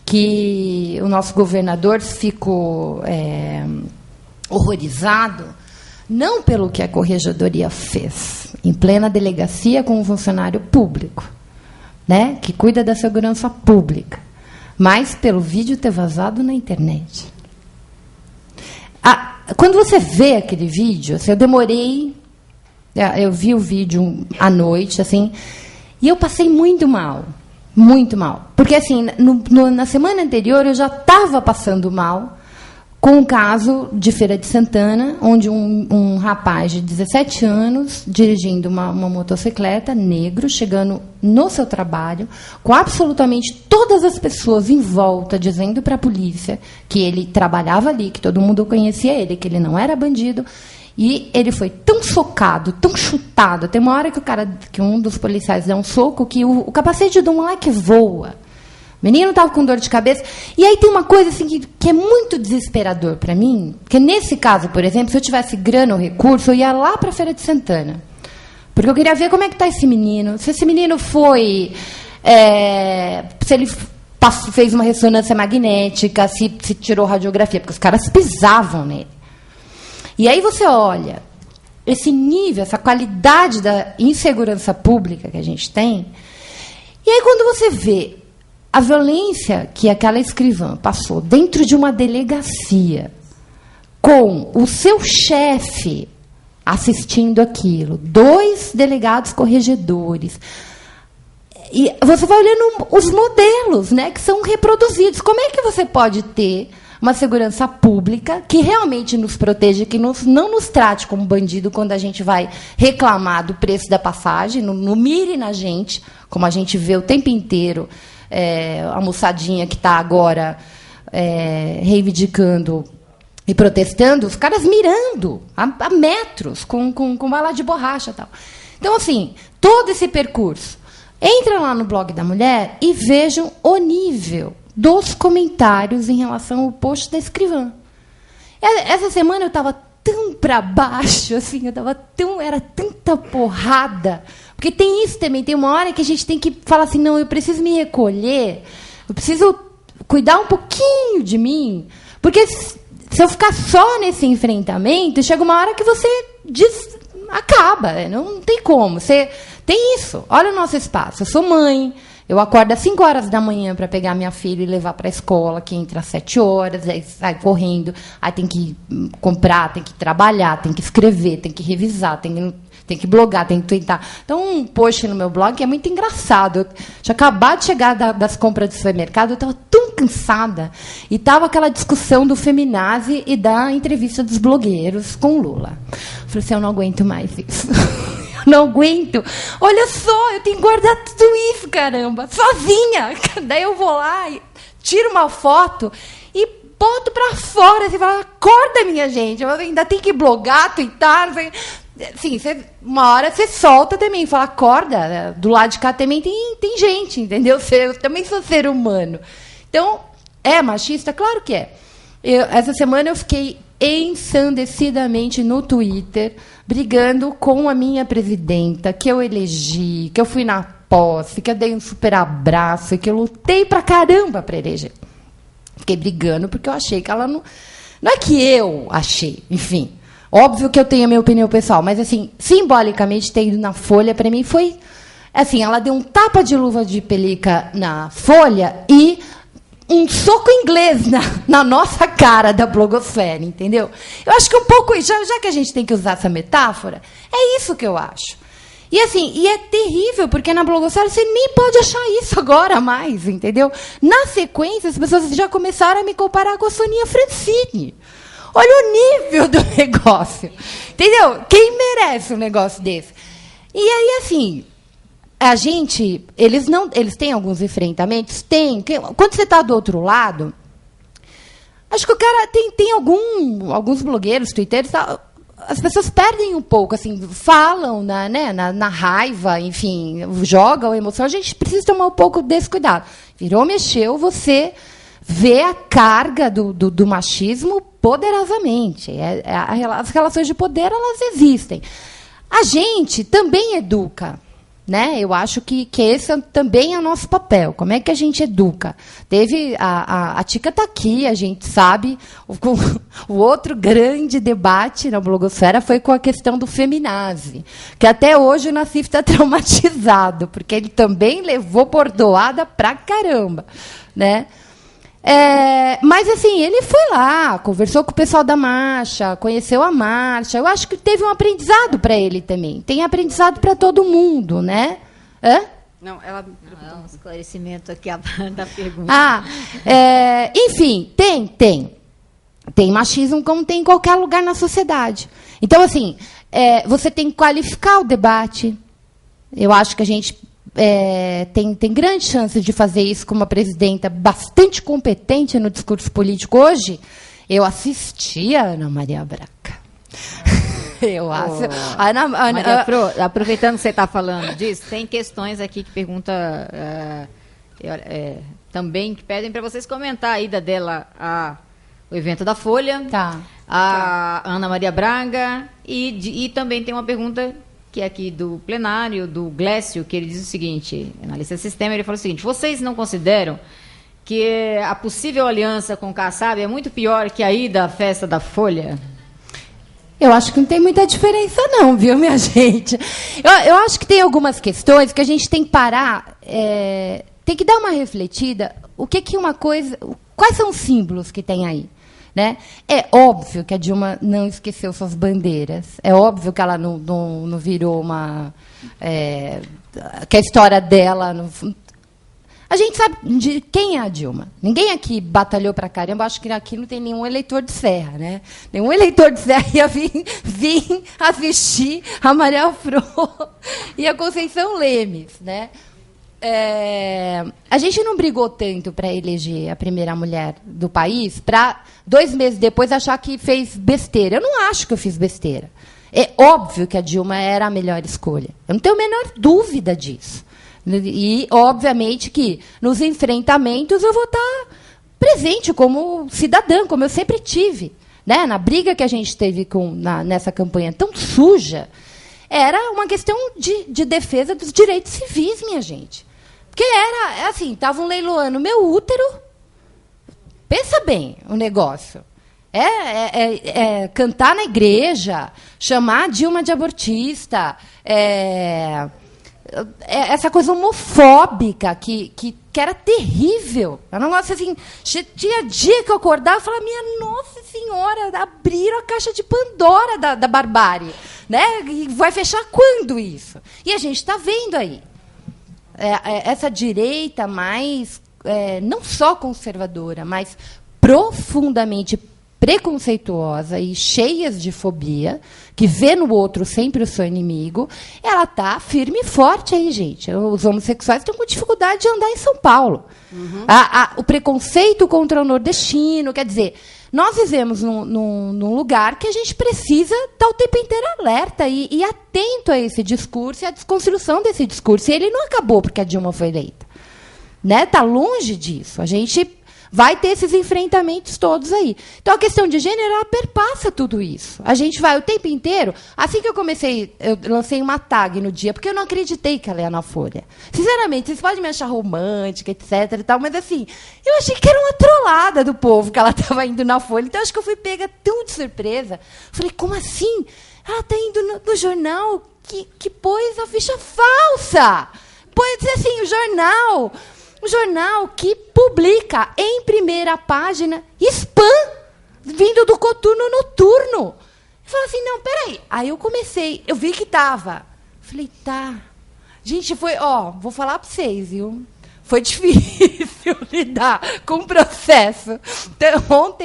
que o nosso governador ficou horrorizado, não pelo que a corregedoria fez, em plena delegacia com um funcionário público, né, que cuida da segurança pública, mas pelo vídeo ter vazado na internet. Quando você vê aquele vídeo, assim, eu vi o vídeo à noite, assim, e eu passei muito mal. Muito mal. Porque, assim, na semana anterior, eu já estava passando mal com um caso de Feira de Santana, onde um rapaz de 17 anos, dirigindo uma motocicleta, negro, chegando no seu trabalho, com absolutamente todas as pessoas em volta, dizendo para a polícia que ele trabalhava ali, que todo mundo conhecia ele, que ele não era bandido. E ele foi tão socado, tão chutado. Tem uma hora que um dos policiais dá um soco que o capacete do moleque voa. O menino estava com dor de cabeça. E aí tem uma coisa assim, que é muito desesperador para mim, que nesse caso, por exemplo, se eu tivesse grana ou recurso, eu ia lá para a Feira de Santana. Porque eu queria ver como é que está esse menino. Se esse menino foi... se ele fez uma ressonância magnética, se tirou radiografia, porque os caras pisavam nele. E aí você olha esse nível, essa qualidade da insegurança pública que a gente tem, e aí quando você vê a violência que aquela escrivã passou dentro de uma delegacia, com o seu chefe assistindo aquilo, 2 delegados corregedores, e você vai olhando os modelos, né, que são reproduzidos. Como é que você pode ter uma segurança pública que realmente nos proteja, que não nos trate como bandido quando a gente vai reclamar do preço da passagem, não mire na gente, como a gente vê o tempo inteiro, a moçadinha que está agora reivindicando e protestando, os caras mirando a metros, com bala de borracha e tal. Então, assim, todo esse percurso. Entra lá no blog da mulher e vejam o nível dos comentários em relação ao post da escrivã. Essa semana eu estava tão para baixo, assim, era tanta porrada, porque tem isso também, tem uma hora que a gente tem que falar assim, não, eu preciso me recolher, eu preciso cuidar um pouquinho de mim, porque se eu ficar só nesse enfrentamento, chega uma hora que você acaba, não tem como, você tem isso, olha o nosso espaço, eu sou mãe, eu acordo às 5 horas da manhã para pegar minha filha e levar para a escola, que entra às 7 horas, aí sai correndo, aí tem que comprar, tem que trabalhar, tem que escrever, tem que revisar, tem que blogar, tem que tentar. Então, um post no meu blog é muito engraçado. Eu tinha acabado de chegar das compras do supermercado, eu estava tão cansada, e estava aquela discussão do feminazi e da entrevista dos blogueiros com o Lula. Eu falei assim, eu não aguento mais isso. Não aguento. Olha só, eu tenho que guardar tudo isso, caramba, sozinha. Daí eu vou lá, tiro uma foto e boto pra fora. Você fala, acorda, minha gente. Eu ainda tenho que blogar, twittar. Sim, uma hora você solta também, fala, acorda. Do lado de cá também tem gente, entendeu? Eu também sou ser humano. Então, é machista? Claro que é. Essa semana eu fiquei ensandecidamente no Twitter, brigando com a minha presidenta, que eu elegi, que eu fui na posse, que eu dei um super abraço, que eu lutei pra caramba para eleger. Fiquei brigando porque eu achei que ela não... Não é que eu achei, enfim, Óbvio que eu tenho a minha opinião pessoal, mas, assim, simbolicamente, ter ido na Folha, para mim, foi... Assim, ela deu um tapa de luva de pelica na Folha e um soco inglês na nossa cara da blogosfera, entendeu? Eu acho que um pouco... Já que a gente tem que usar essa metáfora, é isso que eu acho. E, assim, e é terrível, porque na blogosfera você nem pode achar isso agora mais, entendeu? Na sequência, as pessoas já começaram a me comparar com a Soninha Francini. Olha o nível do negócio, entendeu? Quem merece um negócio desse? E aí, assim, a gente... Eles têm alguns enfrentamentos? Tem. Quando você está do outro lado, acho que o cara tem alguns blogueiros, twitteiros, as pessoas perdem um pouco, assim, falam na raiva, enfim, jogam emoção. A gente precisa tomar um pouco desse cuidado. Virou, mexeu, você vê a carga do machismo poderosamente. As relações de poder, elas existem. A gente também educa. Né? Eu acho que esse também é o nosso papel. Como é que a gente educa? Teve a Tica está aqui, a gente sabe. O outro grande debate na blogosfera foi com a questão do feminazi, que até hoje o Nassif está traumatizado, porque ele também levou bordoada pra caramba. Né? Mas, assim, ele foi lá, conversou com o pessoal da marcha, conheceu a marcha. Eu acho que teve um aprendizado para ele também. Tem aprendizado para todo mundo, né? Hã? Não, ela... um esclarecimento aqui da pergunta. Enfim, tem machismo como tem em qualquer lugar na sociedade. Então, assim, você tem que qualificar o debate. Eu acho que a gente... tem grande chance de fazer isso com uma presidenta bastante competente no discurso político hoje. Eu assisti a Ana Maria Braga. Eu acho. Aproveitando que você está falando disso, tem questões aqui que pergunta também que pedem para vocês comentar a ida dela ao evento da Folha, a Ana Maria Braga, e também tem uma pergunta que é aqui do plenário, do Glécio, que ele diz o seguinte, analista de sistema, ele fala o seguinte: vocês não consideram que a possível aliança com o Kassab é muito pior que a ida à festa da Folha? Eu acho que não tem muita diferença não, viu, minha gente? Eu acho que tem algumas questões que a gente tem que parar, tem que dar uma refletida, quais são os símbolos que tem aí? Né? É óbvio que a Dilma não esqueceu suas bandeiras. É óbvio que ela não virou uma... que a história dela... A gente sabe de quem é a Dilma. Ninguém aqui batalhou para caramba. Acho que aqui não tem nenhum eleitor de Serra. Né? Nenhum eleitor de Serra ia vir assistir a Maria Fro e a Conceição Lemes. Né? A gente não brigou tanto para eleger a primeira mulher do país para 2 meses depois achar que fez besteira. Eu não acho que eu fiz besteira. É óbvio que a Dilma era a melhor escolha. Eu não tenho a menor dúvida disso. E, obviamente, que nos enfrentamentos eu vou estar presente como cidadã, como eu sempre tive. Né? Na briga que a gente teve nessa campanha tão suja, era uma questão de defesa dos direitos civis, minha gente. Porque era assim, estavam leiloando meu útero. Pensa bem o negócio. Cantar na igreja, chamar a Dilma de abortista, essa coisa homofóbica que era terrível. É um negócio assim, tinha dia que eu acordava e falava, minha Nossa Senhora, abriram a caixa de Pandora da barbárie. Né? E vai fechar quando isso? E a gente está vendo aí. Essa direita mais, não só conservadora, mas profundamente preconceituosa e cheias de fobia, que vê no outro sempre o seu inimigo, ela está firme e forte aí, gente. Os homossexuais estão com dificuldade de andar em São Paulo. Uhum. O preconceito contra o nordestino, quer dizer, nós vivemos num lugar que a gente precisa estar o tempo inteiro alerta e atento a esse discurso e à desconstrução desse discurso. E ele não acabou porque a Dilma foi eleita. Né? Tá longe disso. A gente Vai ter esses enfrentamentos todos aí. Então, a questão de gênero, ela perpassa tudo isso. A gente vai o tempo inteiro... Assim que eu comecei, eu lancei uma tag no dia, porque eu não acreditei que ela ia na Folha. Sinceramente, vocês podem me achar romântica, etc. E tal, mas, assim, eu achei que era uma trollada do povo que ela estava indo na Folha. Então, acho que eu fui pega tão de surpresa. Falei, como assim? Ela está indo no jornal que pôs a ficha falsa. Pôs, assim, o jornal que publica em primeira página spam vindo do Coturno Noturno. Eu falei assim, não, peraí. Aí eu comecei, eu vi que estava. Falei, tá. Gente, foi, vou falar para vocês, viu? Foi difícil lidar com o processo. Então,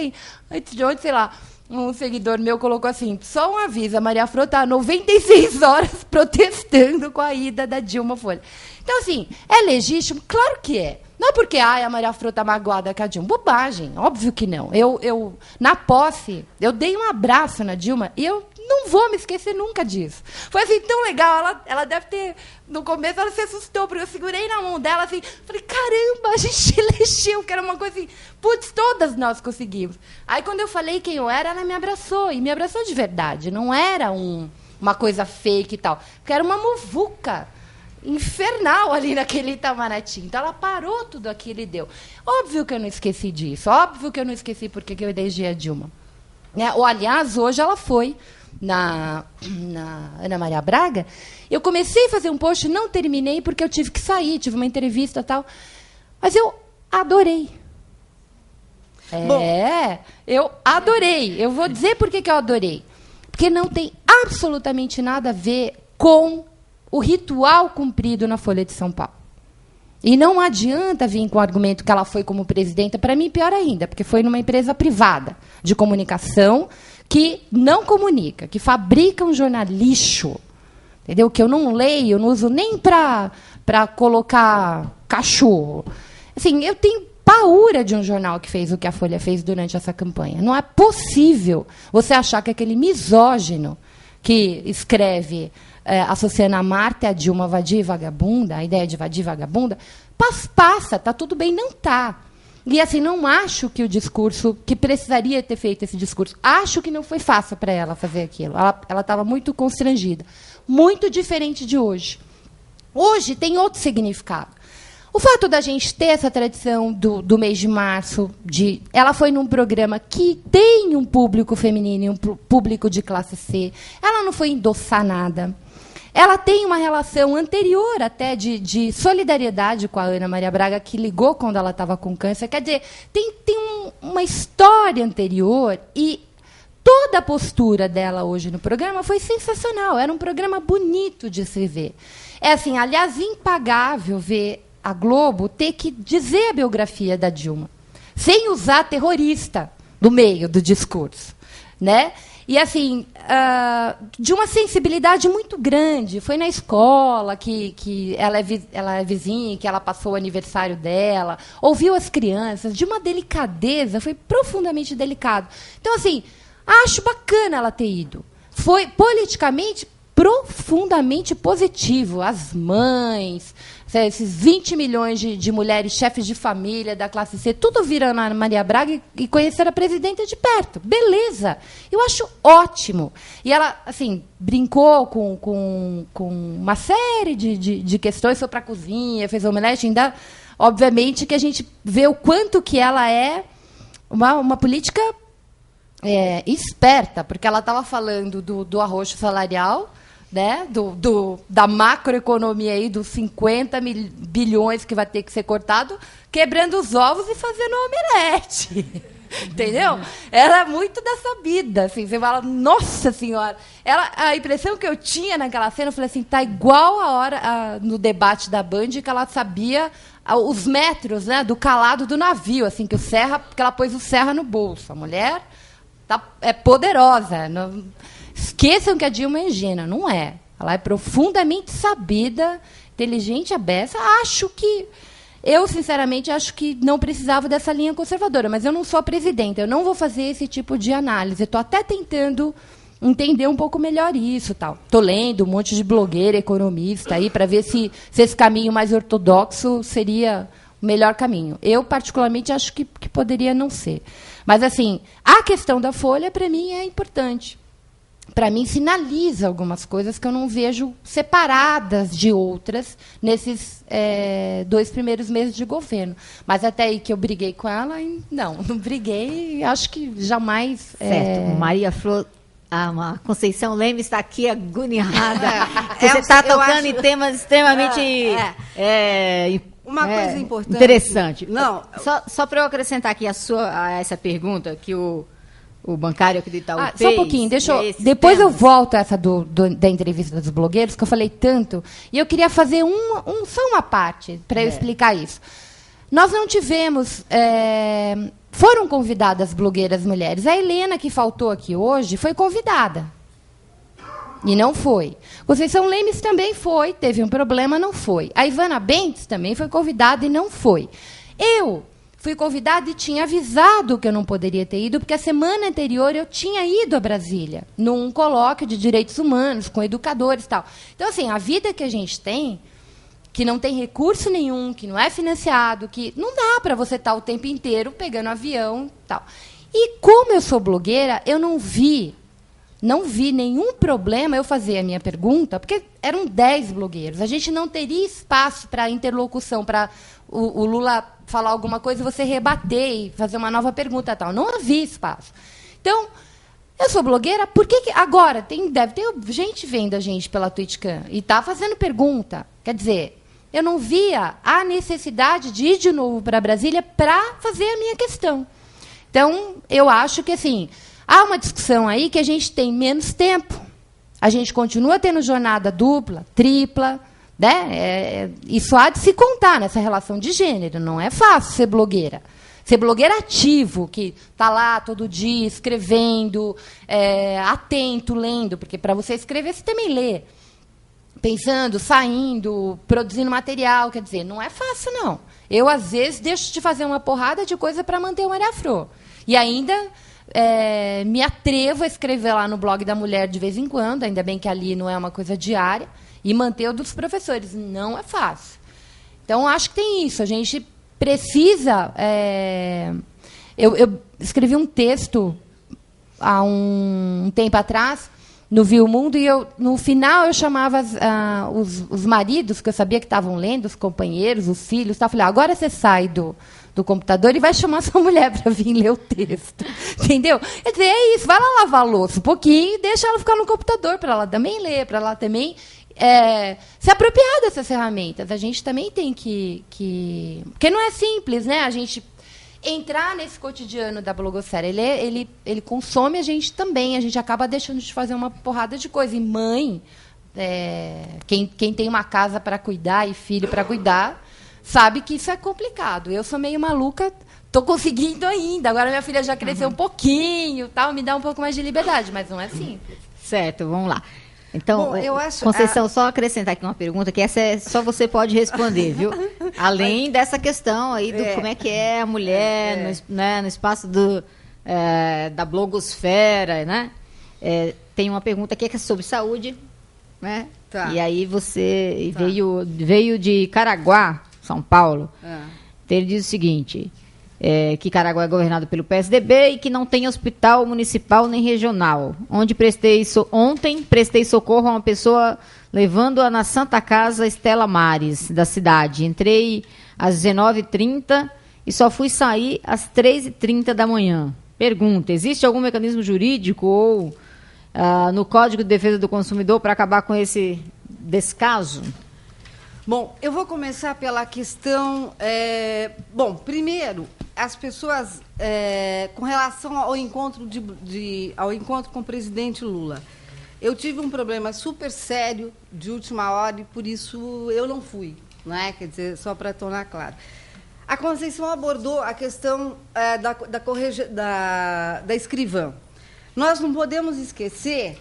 antes de ontem, sei lá, um seguidor meu colocou assim, só um aviso, a Maria Fro está 96 horas protestando com a ida da Dilma Folha. Então, assim, é legítimo? Claro que é. Não é porque a Maria Fro está magoada com a Dilma. Bobagem, óbvio que não. Eu, na posse, eu dei um abraço na Dilma e eu não vou me esquecer nunca disso. Foi assim, tão legal. Ela deve ter... No começo, ela se assustou, porque eu segurei na mão dela, assim, falei, caramba, a gente elegeu, que era uma coisa assim, putz, todas nós conseguimos. Aí, quando eu falei quem eu era, ela me abraçou, e me abraçou de verdade. Não era uma coisa fake e tal, porque era uma muvuca infernal ali naquele Itamaraty. Então, ela parou tudo aquilo e deu. Óbvio que eu não esqueci disso, óbvio que eu não esqueci porque eu elegi a Dilma. Ou, aliás, hoje ela foi na Ana Maria Braga. Eu comecei a fazer um post, não terminei, porque eu tive que sair, tive uma entrevista e tal. Mas eu adorei. Eu adorei. Eu vou dizer por que eu adorei. Porque não tem absolutamente nada a ver com o ritual cumprido na Folha de São Paulo. E não adianta vir com o argumento que ela foi como presidenta, para mim, pior ainda, porque foi numa empresa privada de comunicação que não comunica, que fabrica um jornalixo, entendeu? Que eu não leio, eu não uso nem para colocar cachorro. Assim, eu tenho paura de um jornal que fez o que a Folha fez durante essa campanha. Não é possível você achar que aquele misógino que escreve associando a Marta e a Dilma vadia e vagabunda, a ideia de vadia e vagabunda, passa, está tudo bem, não está. E, assim, não acho que o discurso, que precisaria ter feito esse discurso, acho que não foi fácil para ela fazer aquilo. Ela estava muito constrangida. Muito diferente de hoje. Hoje tem outro significado. O fato da gente ter essa tradição do mês de março, ela foi num programa que tem um público feminino e um público de classe C, ela não foi endossar nada. Ela tem uma relação anterior até de solidariedade com a Ana Maria Braga, que ligou quando ela estava com câncer. Quer dizer, tem uma história anterior e toda a postura dela hoje no programa foi sensacional. Era um programa bonito de se ver. É assim, aliás, impagável ver a Globo ter que dizer a biografia da Dilma, sem usar terrorista no meio do discurso, né? E, assim, de uma sensibilidade muito grande. Foi na escola que ela é vizinha, que ela passou o aniversário dela, ouviu as crianças, de uma delicadeza, foi profundamente delicado. Então, assim, acho bacana ela ter ido. Foi politicamente profundamente positivo. As mães, esses 20 milhões de mulheres chefes de família da classe C, tudo virando a Maria Braga e conhecer a presidenta de perto. Beleza. Eu acho ótimo. E ela, assim, brincou com uma série de questões, foi para a cozinha, fez omelete, ainda, obviamente, que a gente vê o quanto que ela é uma política esperta, porque ela estava falando do arroxo salarial, né, da macroeconomia aí, dos 50 bilhões que vai ter que ser cortado, quebrando os ovos e fazendo omelete. Entendeu? Ela é muito dessa vida. Assim, você fala, nossa senhora. A impressão que eu tinha naquela cena, eu falei assim, tá igual a hora no debate da Band, que ela sabia os metros, né, do calado do navio, assim, que ela pôs o Serra no bolso. A mulher é poderosa. Não, esqueçam que a Dilma é ingênua. Não é. Ela é profundamente sabida, inteligente, abessa. Eu, sinceramente, acho que não precisava dessa linha conservadora, mas eu não sou a presidenta, eu não vou fazer esse tipo de análise. Estou até tentando entender um pouco melhor isso. Estou lendo um monte de blogueira, economista, aí para ver se esse caminho mais ortodoxo seria o melhor caminho. Eu, particularmente, acho que poderia não ser. Mas, assim, a questão da Folha, para mim, é importante. Para mim, sinaliza algumas coisas que eu não vejo separadas de outras nesses 2 primeiros meses de governo. Mas até aí que eu briguei com ela, não briguei, acho que jamais... Certo. Maria Flor... A Conceição Leme está aqui agoniada. Você está tocando em temas extremamente... Uma coisa importante. Interessante. Não. Só para eu acrescentar aqui a essa pergunta que o bancário aqui do Itaú fez. Só um pouquinho, depois eu volto a essa da entrevista dos blogueiros, que eu falei tanto, e eu queria fazer só uma parte para eu explicar isso. Nós não tivemos... foram convidadas blogueiras mulheres. A Helena, que faltou aqui hoje, foi convidada. E não foi. Conceição Lemes também foi, teve um problema, não foi. A Ivana Bentes também foi convidada e não foi. Eu fui convidada e tinha avisado que eu não poderia ter ido, porque a semana anterior eu tinha ido a Brasília, num colóquio de direitos humanos, com educadores e tal. Então, assim, a vida que a gente tem, que não tem recurso nenhum, que não é financiado, que não dá para você estar o tempo inteiro pegando avião e tal. E como eu sou blogueira, eu não vi nenhum problema eu fazer a minha pergunta, porque eram 10 blogueiros. A gente não teria espaço para interlocução, para o Lula falar alguma coisa e você rebater e fazer uma nova pergunta e tal. Não havia espaço. Então, eu sou blogueira, por que agora deve ter gente vendo a gente pela TwitchCam e está fazendo pergunta? Quer dizer, eu não via a necessidade de ir de novo para Brasília para fazer a minha questão. Então, eu acho que, assim, há uma discussão aí que a gente tem menos tempo. A gente continua tendo jornada dupla, tripla, né? Isso há de se contar nessa relação de gênero. Não é fácil ser blogueira. Ser blogueiro ativo, que está lá todo dia escrevendo, atento, lendo, porque para você escrever, você também lê. Pensando, saindo, produzindo material, quer dizer, não é fácil, não. Eu, às vezes, deixo de fazer uma porrada de coisa para manter o Maria Flor. E ainda me atrevo a escrever lá no blog da mulher de vez em quando, ainda bem que ali não é uma coisa diária, e manter o dos professores. Não é fácil. Então, acho que tem isso. A gente precisa... Eu escrevi um texto há um tempo atrás, no Viu o Mundo, e no final eu chamava os maridos, que eu sabia que estavam lendo, os companheiros, os filhos, tal. Falei, agora você sai do computador e vai chamar sua mulher para vir ler o texto. Entendeu? Quer dizer, é isso, vai lá lavar a louça um pouquinho e deixa ela ficar no computador, para ela também ler, para ela também se apropriar dessas ferramentas. A gente também tem que... Porque não é simples, né? A gente entrar nesse cotidiano da blogosfera. Ele consome a gente também. A gente acaba deixando de fazer uma porrada de coisa. E mãe, quem tem uma casa para cuidar e filho para cuidar, sabe que isso é complicado. Eu sou meio maluca, estou conseguindo ainda. Agora minha filha já cresceu um pouquinho, tal, me dá um pouco mais de liberdade, mas não é simples. Certo, vamos lá. Então, bom, eu acho, Conceição, só acrescentar aqui uma pergunta, que essa só você pode responder, viu? Além dessa questão aí do como é que é a mulher no espaço da blogosfera, né? Tem uma pergunta aqui que é sobre saúde, né? Tá. E aí você veio de Caraguá, São Paulo. Então ele diz o seguinte... que Caraguá é governado pelo PSDB e que não tem hospital municipal nem regional. Ontem prestei socorro a uma pessoa levando-a na Santa Casa Estela Mares, da cidade. Entrei às 19h30 e só fui sair às 3h30 da manhã. Pergunta, existe algum mecanismo jurídico ou no Código de Defesa do Consumidor para acabar com esse descaso? Bom, eu vou começar pela questão... bom, primeiro, as pessoas, com relação ao encontro, ao encontro com o presidente Lula, eu tive um problema super sério de última hora e, por isso, eu não fui. Né? Quer dizer, só para tornar claro. A Conceição abordou a questão da escrivã. Nós não podemos esquecer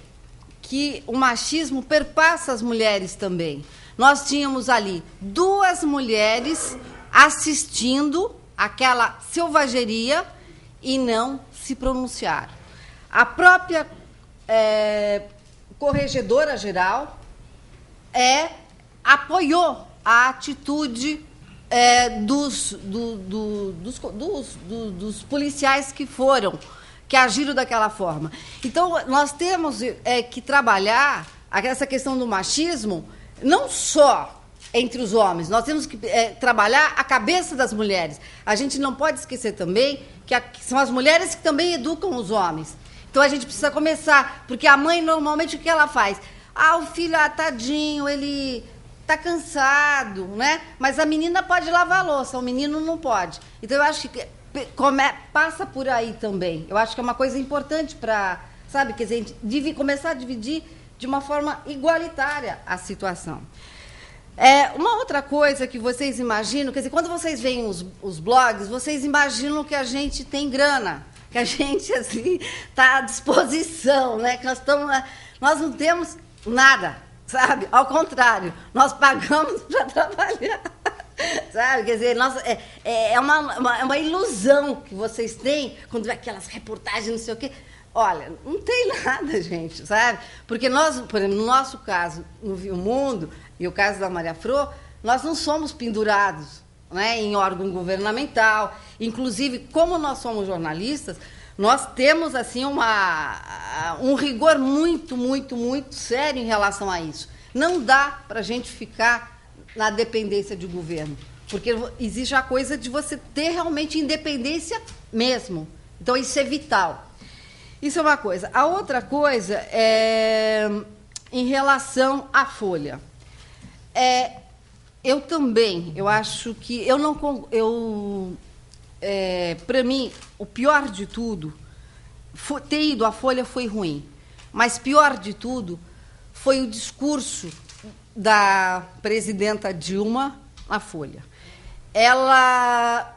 que o machismo perpassa as mulheres também. Nós tínhamos ali 2 mulheres assistindo aquela selvageria e não se pronunciaram. A própria corregedora-geral apoiou a atitude dos policiais que agiram daquela forma. Então, nós temos que trabalhar essa questão do machismo não só entre os homens, nós temos que trabalhar a cabeça das mulheres. A gente não pode esquecer também que são as mulheres que também educam os homens. Então, a gente precisa começar, porque a mãe, normalmente, o que ela faz? O filho, tadinho, ele está cansado, né? Mas a menina pode lavar a louça, o menino não pode. Então, eu acho que passa por aí também. Eu acho que é uma coisa importante para, sabe, quer dizer, a gente começar a dividir de uma forma igualitária a situação. Uma outra coisa que vocês imaginam, quer dizer, quando vocês veem os blogs, vocês imaginam que a gente tem grana, que a gente, assim, está à disposição, né? Que nós não temos nada, sabe? Ao contrário, nós pagamos para trabalhar. Sabe, quer dizer, é uma ilusão que vocês têm quando vê aquelas reportagens, não sei o quê. Olha, não tem nada, gente, sabe? Porque nós, por exemplo, no nosso caso, no Viu Mundo, e o caso da Maria Fro, nós não somos pendurados, né, em órgão governamental. Inclusive, como nós somos jornalistas, nós temos assim um rigor muito, muito, muito sério em relação a isso. Não dá para a gente ficar na dependência de governo, porque existe a coisa de você ter realmente independência mesmo. Então, isso é vital. Isso é uma coisa. A outra coisa é em relação à Folha. Eu também, eu acho que para mim, o pior de tudo, ter ido à Folha foi ruim, mas pior de tudo foi o discurso da presidenta Dilma na Folha. Ela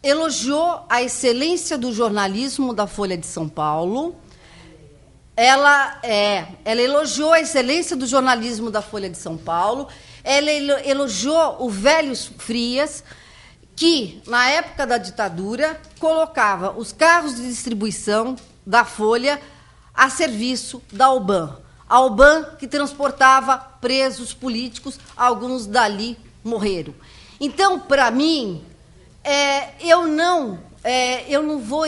elogiou a excelência do jornalismo da Folha de São Paulo. Ela elogiou a excelência do jornalismo da Folha de São Paulo. Ela elogiou o Velho Frias, que, na época da ditadura, colocava os carros de distribuição da Folha a serviço da Alban. A Alban que transportava presos políticos, alguns dali morreram. Então, para mim, eu não vou...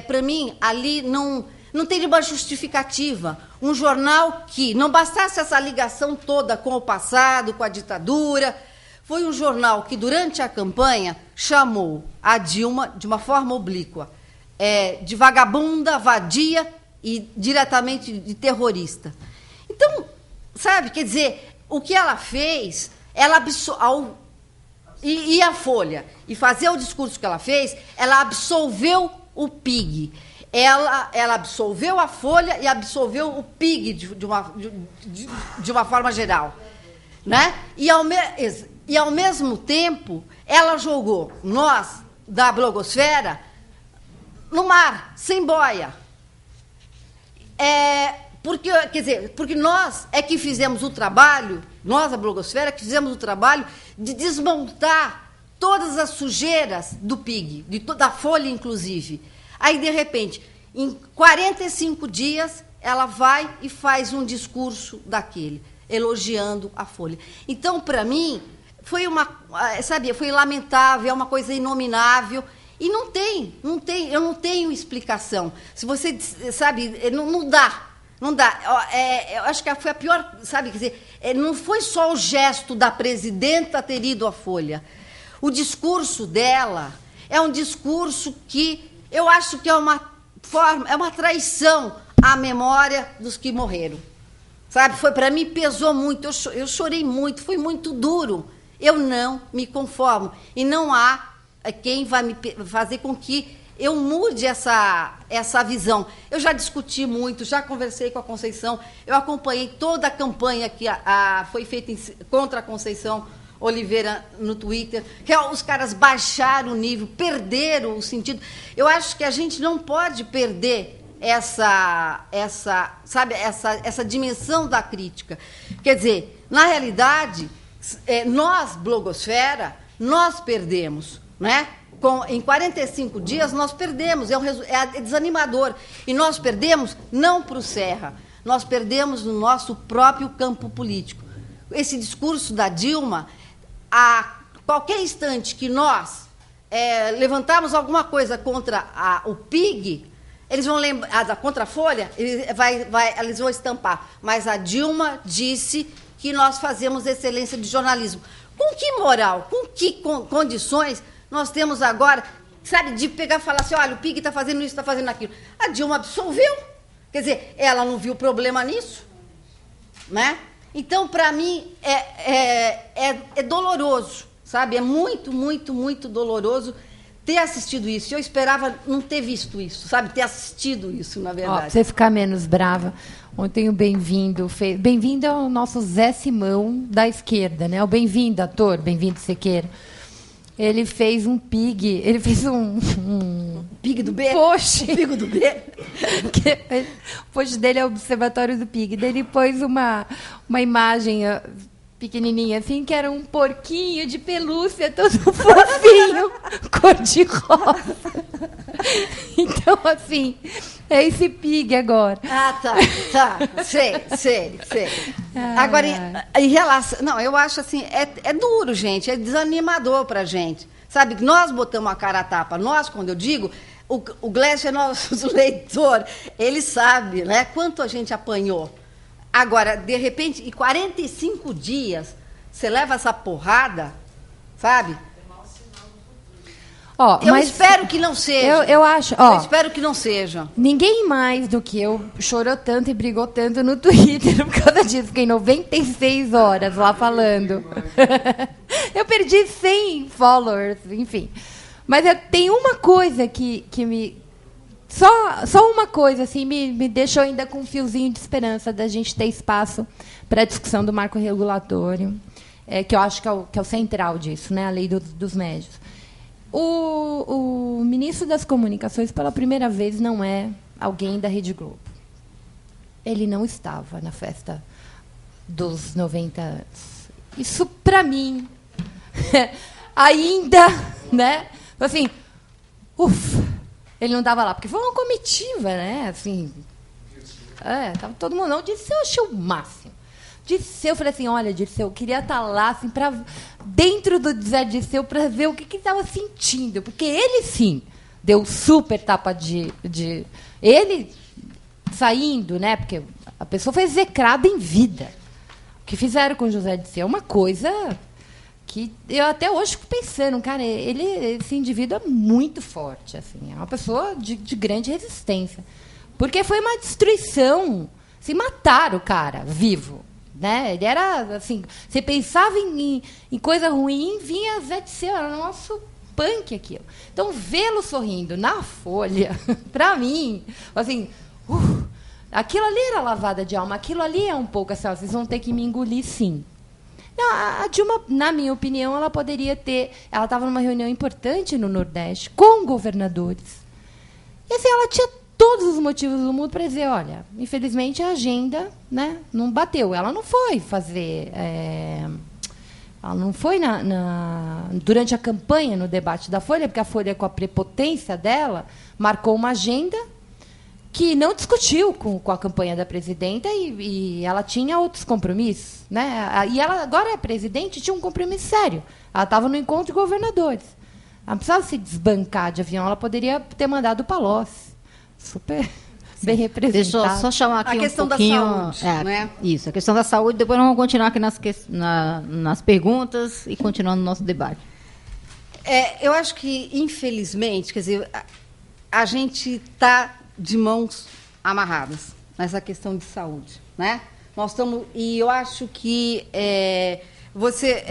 para mim, ali não teria uma justificativa. Um jornal que não bastasse essa ligação toda com o passado, com a ditadura. Foi um jornal que, durante a campanha, chamou a Dilma, de uma forma oblíqua, de vagabunda, vadia e diretamente de terrorista. Então, sabe, quer dizer, o que ela fez, e a Folha, e fazer o discurso que ela fez, ela absolveu o PIG. Ela absolveu a Folha e absolveu o PIG de uma forma geral. Né? E, ao mesmo tempo, ela jogou nós, da blogosfera, no mar, sem boia. Porque nós que fizemos o trabalho, nós, a blogosfera, que fizemos o trabalho de desmontar todas as sujeiras do PIG, da Folha, inclusive. Aí, de repente, em 45 dias, ela vai e faz um discurso daquele, elogiando a Folha. Então, para mim, foi foi lamentável, é uma coisa inominável. E eu não tenho explicação. Se você, sabe, não dá. Não dá. Eu acho que foi a pior, sabe, quer dizer, não foi só o gesto da presidenta ter ido à Folha. O discurso dela é um discurso que eu acho que é uma traição à memória dos que morreram. Sabe, para mim pesou muito, eu chorei muito, foi muito duro. Eu não me conformo. E não há quem vai me fazer com que eu mude essa visão. Eu já discuti muito, já conversei com a Conceição, eu acompanhei toda a campanha que foi feita contra a Conceição Oliveira no Twitter, que os caras baixaram o nível, perderam o sentido. Eu acho que a gente não pode perder essa dimensão da crítica. Quer dizer, na realidade, nós, blogosfera, nós perdemos, né? Em 45 dias, nós perdemos, é desanimador. E nós perdemos não para o Serra, nós perdemos no nosso próprio campo político. Esse discurso da Dilma, Qualquer instante que nós levantarmos alguma coisa contra o PIG, eles vão lembrar, contra a Folha, eles vão estampar. Mas a Dilma disse que nós fazemos excelência de jornalismo. Com que moral, com que condições nós temos agora, sabe, de pegar e falar assim, olha, o PIG está fazendo isso, está fazendo aquilo. A Dilma absolveu. Quer dizer, ela não viu problema nisso, né? Então, para mim, é doloroso, sabe? É muito, muito, muito doloroso ter assistido isso. Eu esperava não ter visto isso, sabe? Ter assistido isso, na verdade. Pra você ficar menos brava, ontem o Bem-vindo fez... Bem-vindo é o nosso Zé Simão da esquerda, né? O Bem-vindo, ator, Bem-vindo Sequeira. Ele fez um PIG, ele fez um PIG do B? Post. O PIG do B? O post dele é o Observatório do PIG. Daí ele pôs uma imagem pequenininha, assim, que era um porquinho de pelúcia, todo fofinho, cor-de-rosa. Então, assim, é esse PIG agora. Ah, tá. Sei. Agora, em relação... Não, eu acho assim, é duro, gente, é desanimador pra gente. Sabe, nós botamos a cara a tapa. Nós, quando eu digo, o Glécio é nosso leitor, ele sabe, né, quanto a gente apanhou. Agora, de repente, em 45 dias, você leva essa porrada, sabe? Eu espero que não seja. Eu acho. Eu espero que não seja. Ninguém mais do que eu chorou tanto e brigou tanto no Twitter por causa disso. Fiquei 96 horas lá falando. Eu perdi 100 followers, enfim. Mas tem uma coisa que me... Só uma coisa assim, me deixou ainda com um fiozinho de esperança da gente ter espaço para a discussão do marco regulatório, que eu acho que é o central disso, né? A lei dos médios. O ministro das Comunicações, pela primeira vez, não é alguém da Rede Globo. Ele não estava na festa dos 90 anos. Isso, para mim, ainda, né? Assim, ele não estava lá, porque foi uma comitiva, né? Assim, tava todo mundo. Não, Dirceu, eu achei o máximo. Dirceu, eu falei assim, olha, Dirceu, eu queria estar lá, assim, dentro do Zé Dirceu, para ver o que ele estava sentindo. Porque ele, sim, deu super tapa de... Ele saindo, né? Porque a pessoa foi execrada em vida. O que fizeram com o José Dirceu é uma coisa que eu até hoje fico pensando, cara, esse indivíduo é muito forte, assim, é uma pessoa de grande resistência. Porque foi uma destruição. Se mataram o cara vivo. Né? Ele era assim, você pensava em coisa ruim, vinha Zé Dirceu, era o nosso punk aquilo. Então, vê-lo sorrindo na Folha, para mim, assim, aquilo ali era lavada de alma, aquilo ali é um pouco assim, vocês vão ter que me engolir, sim. Não, a Dilma, na minha opinião, ela poderia ter... Ela estava numa reunião importante no Nordeste, com governadores. E assim, ela tinha todos os motivos do mundo para dizer, olha, infelizmente a agenda, né, não bateu. Ela não foi fazer... ela não foi durante a campanha, no debate da Folha, porque a Folha, com a prepotência dela, marcou uma agenda que não discutiu com a campanha da presidenta e ela tinha outros compromissos. Né? E ela agora é presidente, tinha um compromisso sério. Ela estava no encontro de governadores. Ela não precisava se desbancar de avião, ela poderia ter mandado o Palocci. Super bem representado. Deixa eu só chamar aqui a questão um pouquinho... da saúde, né? Isso, a questão da saúde. Depois nós vamos continuar aqui nas perguntas e continuando o nosso debate. Eu acho que, infelizmente, quer dizer, a gente está de mãos amarradas nessa questão de saúde, né? Nós estamos, e eu acho que você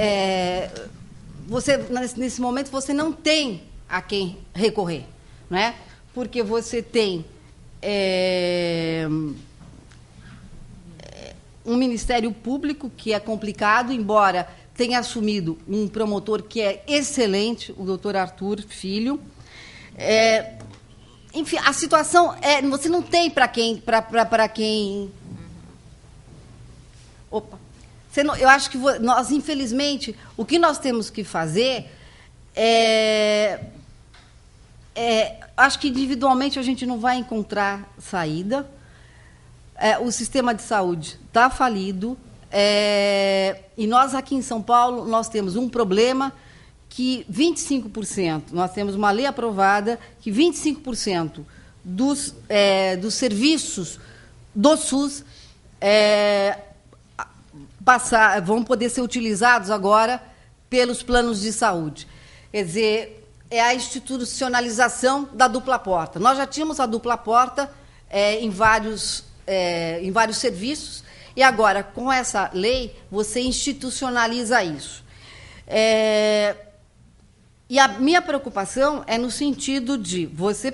nesse momento você não tem a quem recorrer, né? Porque você tem um Ministério Público que é complicado, embora tenha assumido um promotor que é excelente, o doutor Arthur Filho. Enfim, a situação você não tem para quem... Opa! Eu acho que nós, infelizmente, o que nós temos que fazer acho que individualmente a gente não vai encontrar saída. O sistema de saúde está falido. E nós, aqui em São Paulo, nós temos um problema que 25%, nós temos uma lei aprovada que 25% dos serviços do SUS vão poder ser utilizados agora pelos planos de saúde. Quer dizer, é a institucionalização da dupla porta. Nós já tínhamos a dupla porta em vários serviços, e agora, com essa lei, você institucionaliza isso. E a minha preocupação é no sentido de você...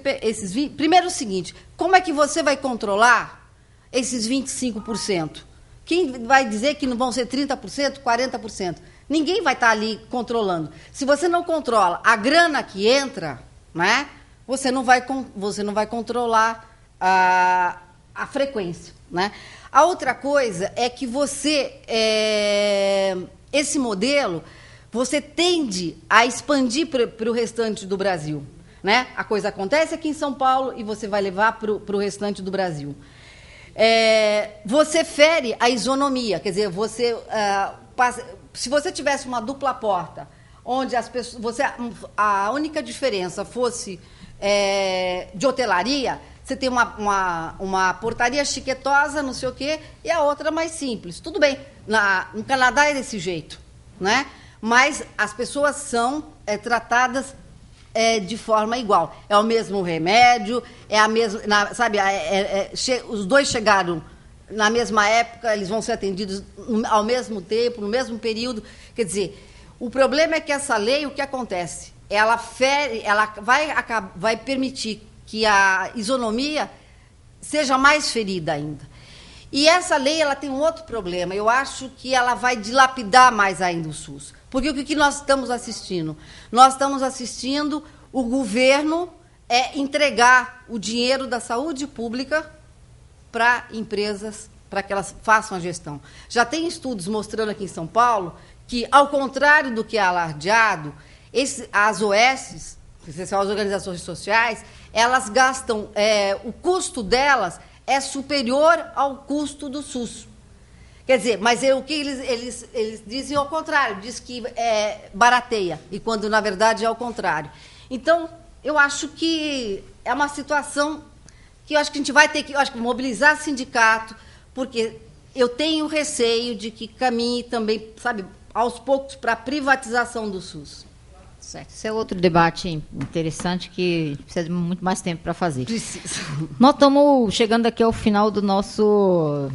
Primeiro o seguinte, como é que você vai controlar esses 25%? Quem vai dizer que não vão ser 30%, 40%? Ninguém vai estar ali controlando. Se você não controla a grana que entra, né, você não vai controlar a frequência. Né? A outra coisa é que esse modelo, você tende a expandir para o restante do Brasil. Né? A coisa acontece aqui em São Paulo e você vai levar para o restante do Brasil. Você fere a isonomia, quer dizer, se você tivesse uma dupla porta, onde as pessoas, a única diferença fosse de hotelaria, você tem uma portaria chiquetosa, não sei o quê, e a outra mais simples. Tudo bem, no Canadá é desse jeito, né? Mas as pessoas são tratadas de forma igual. É o mesmo remédio, é a mesma... os dois chegaram na mesma época, eles vão ser atendidos ao mesmo tempo, no mesmo período. Quer dizer, o problema é que essa lei, o que acontece? Ela vai permitir que a isonomia seja mais ferida ainda. E essa lei ela tem um outro problema. Eu acho que ela vai dilapidar mais ainda o SUS. Porque o que nós estamos assistindo? Nós estamos assistindo o governo entregar o dinheiro da saúde pública para empresas, para que elas façam a gestão. Já tem estudos mostrando aqui em São Paulo que, ao contrário do que é alardeado, as OS, as organizações sociais, elas gastam, o custo delas é superior ao custo do SUS. Quer dizer, mas o que eles dizem ao contrário, diz que barateia, e quando, na verdade, é ao contrário. Então, eu acho que é uma situação que eu acho que a gente vai ter que mobilizar sindicato, porque eu tenho receio de que caminhe também, sabe, aos poucos para a privatização do SUS. Certo. Esse é outro debate interessante que precisa de muito mais tempo para fazer. Precisa. Nós estamos chegando aqui ao final do nosso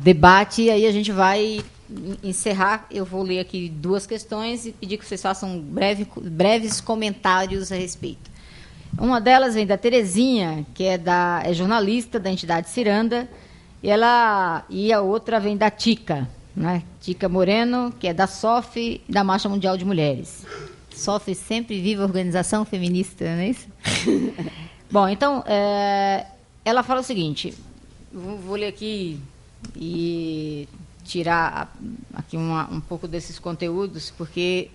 debate e aí a gente vai encerrar. Eu vou ler aqui duas questões e pedir que vocês façam breves comentários a respeito. Uma delas vem da Terezinha, que é jornalista da entidade Ciranda, e a outra vem da Tica, né? Tica Moreno, que é da SOF, da Marcha Mundial de Mulheres. SOF sempre viva a organização feminista, não é isso? Bom, então, ela fala o seguinte, vou ler aqui e tirar aqui um pouco desses conteúdos, porque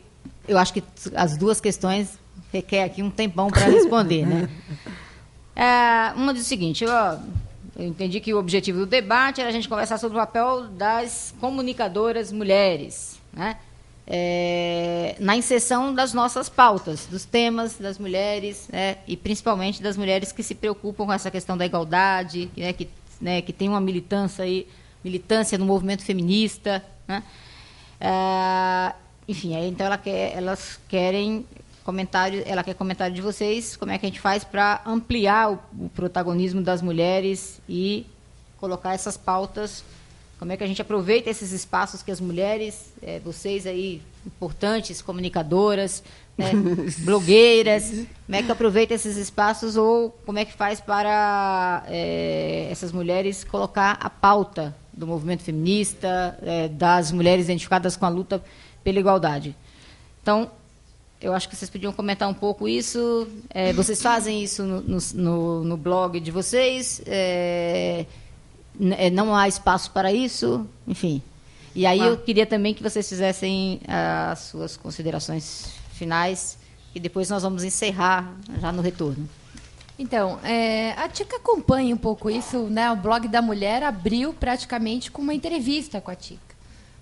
eu acho que as duas questões requer aqui um tempão para responder, né? Uma diz o seguinte, eu entendi que o objetivo do debate era a gente conversar sobre o papel das comunicadoras mulheres, né? Na inserção das nossas pautas, dos temas das mulheres, né? E principalmente das mulheres que se preocupam com essa questão da igualdade, né? Que tem uma militância no movimento feminista, né? Enfim, então ela quer comentário de vocês, como é que a gente faz para ampliar o protagonismo das mulheres e colocar essas pautas, como é que a gente aproveita esses espaços que as mulheres, vocês aí, importantes, comunicadoras, né, blogueiras, como é que aproveita esses espaços ou como é que faz para essas mulheres colocar a pauta do movimento feminista, das mulheres identificadas com a luta pela igualdade. Então, eu acho que vocês podiam comentar um pouco isso. Vocês fazem isso no blog de vocês? Não há espaço para isso? Enfim. E aí eu queria também que vocês fizessem as suas considerações finais, e depois nós vamos encerrar já no retorno. Então, a Tica acompanha um pouco isso, né? O blog da mulher abriu praticamente com uma entrevista com a Tica.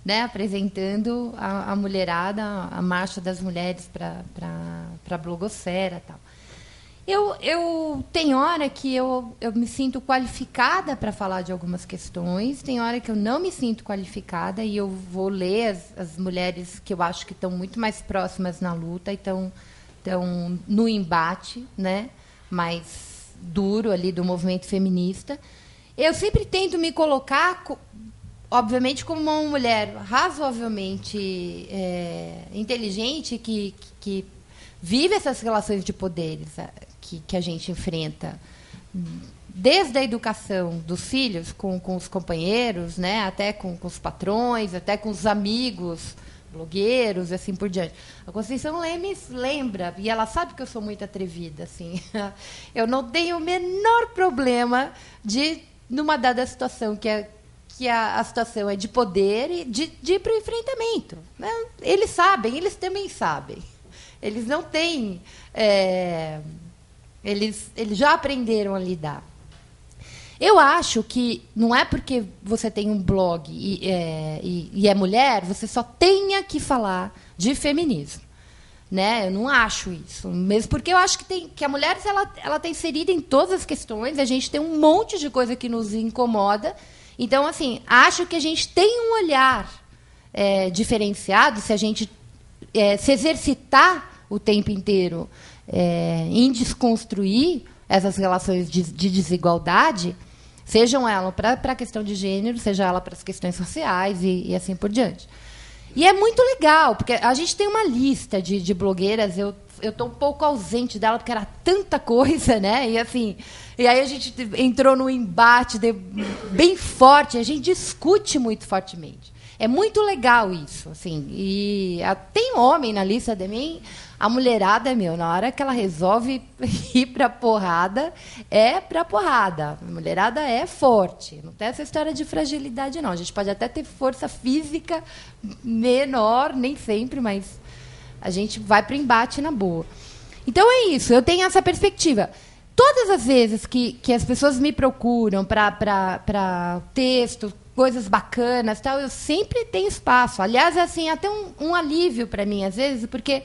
né, apresentando a mulherada, a marcha das mulheres para a blogosfera e tal. Eu tenho hora que eu me sinto qualificada para falar de algumas questões, tem hora que eu não me sinto qualificada e eu vou ler as mulheres que eu acho que estão muito mais próximas na luta e estão no embate, né, mais duro ali do movimento feminista. Eu sempre tento me colocar, obviamente, como uma mulher razoavelmente inteligente que vive essas relações de poderes que a gente enfrenta, desde a educação dos filhos com os companheiros, né, até com os patrões, até com os amigos, blogueiros, assim por diante. A Conceição Lemes lembra, e ela sabe que eu sou muito atrevida, assim. Eu não tenho o menor problema de, numa dada situação que a situação é de poder e de ir para o enfrentamento, né? Eles sabem, eles também sabem. Eles não têm... Eles já aprenderam a lidar. Eu acho que não é porque você tem um blog e é mulher, você só tenha que falar de feminismo. Né? Eu não acho isso. Mesmo porque eu acho que a mulher ela está inserida em todas as questões, a gente tem um monte de coisa que nos incomoda. Então, assim, acho que a gente tem um olhar diferenciado se a gente se exercitar o tempo inteiro em desconstruir essas relações de desigualdade, sejam elas para a questão de gênero, seja ela para as questões sociais e assim por diante. E é muito legal, porque a gente tem uma lista de blogueiras, eu estou um pouco ausente dela, porque era tanta coisa, né? E aí a gente entrou num embate bem forte, a gente discute muito fortemente. É muito legal isso, assim. E tem homem na lista de mim, a mulherada, na hora que ela resolve ir para porrada, é para porrada. A mulherada é forte. Não tem essa história de fragilidade, não. A gente pode até ter força física menor, nem sempre, mas a gente vai para o embate na boa. Então é isso, eu tenho essa perspectiva. Todas as vezes que as pessoas me procuram para texto, coisas bacanas, tal, eu sempre tenho espaço. Aliás, assim, até um alívio para mim, às vezes, porque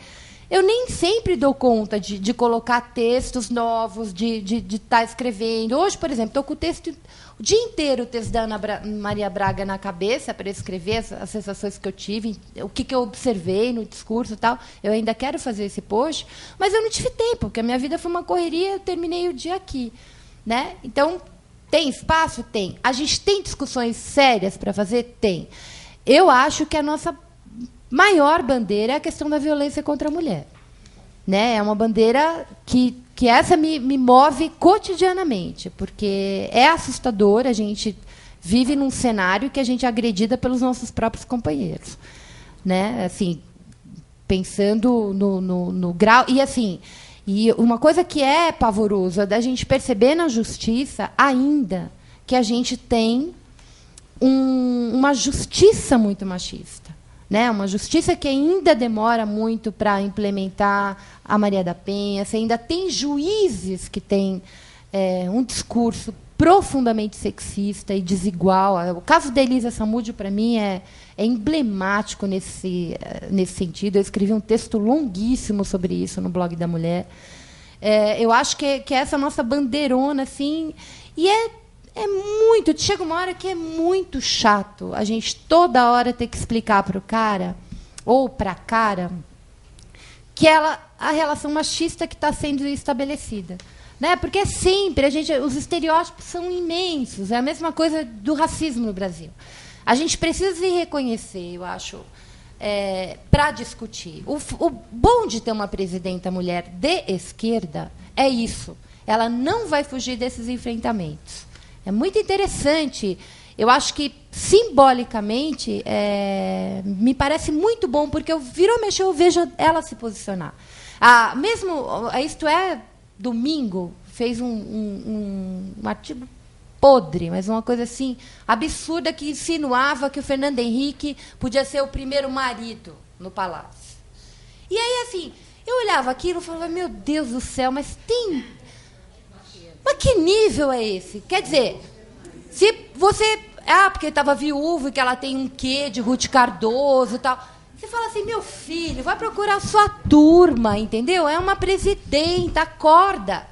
eu nem sempre dou conta de colocar textos novos, de estar escrevendo. Hoje, por exemplo, estou com o dia inteiro o texto da Ana Maria Braga na cabeça para escrever as sensações que eu tive, o que eu observei no discurso e tal. Eu ainda quero fazer esse post, mas eu não tive tempo, porque a minha vida foi uma correria, eu terminei o dia aqui, né? Então, tem espaço? Tem. A gente tem discussões sérias para fazer? Tem. Eu acho que a nossa maior bandeira é a questão da violência contra a mulher. Né? É uma bandeira que essa me move cotidianamente, porque é assustador, a gente vive num cenário que a gente é agredida pelos nossos próprios companheiros. Né? Assim, pensando no grau... E, assim... E uma coisa que é pavoroso é da gente perceber na justiça ainda que a gente tem uma justiça muito machista, né? Uma justiça que ainda demora muito para implementar a Maria da Penha. Você ainda tem juízes que têm um discurso profundamente sexista e desigual. O caso da Elisa Samúdio, para mim, é emblemático nesse sentido. Eu escrevi um texto longuíssimo sobre isso no blog da Mulher. Eu acho que essa nossa bandeirona, assim, e é muito... Chega uma hora que é muito chato a gente toda hora ter que explicar para o cara, ou para a cara, que a relação machista que está sendo estabelecida. Né? Porque sempre os estereótipos são imensos. É a mesma coisa do racismo no Brasil. A gente precisa se reconhecer, eu acho, para discutir. O bom de ter uma presidenta mulher de esquerda é isso. Ela não vai fugir desses enfrentamentos. É muito interessante. Eu acho que, simbolicamente, me parece muito bom, porque eu eu vejo ela se posicionar. Isto é... Domingo fez um artigo podre, mas uma coisa assim absurda, que insinuava que o Fernando Henrique podia ser o primeiro marido no palácio. E aí, assim, eu olhava aquilo e falava, meu Deus do céu, mas que nível é esse? Quer dizer, se você porque estava viúvo e que ela tem um quê de Ruth Cardoso e tal. Você fala assim, meu filho, vai procurar sua turma, entendeu? É uma presidenta, acorda.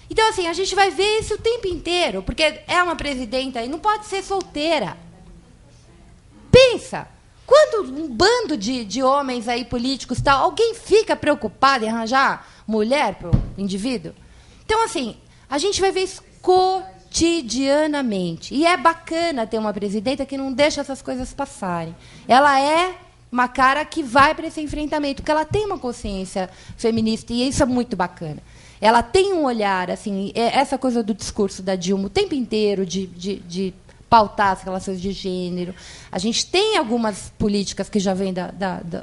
Então, assim, a gente vai ver isso o tempo inteiro, porque é uma presidenta e não pode ser solteira. Pensa, quando um bando de homens aí políticos tal, alguém fica preocupado em arranjar mulher para o indivíduo? Então, assim, a gente vai ver isso cotidianamente. E é bacana ter uma presidenta que não deixa essas coisas passarem. Ela é uma cara que vai para esse enfrentamento, porque ela tem uma consciência feminista, e isso é muito bacana. Ela tem um olhar, assim, essa coisa do discurso da Dilma o tempo inteiro, de pautar as relações de gênero. A gente tem algumas políticas que já vêm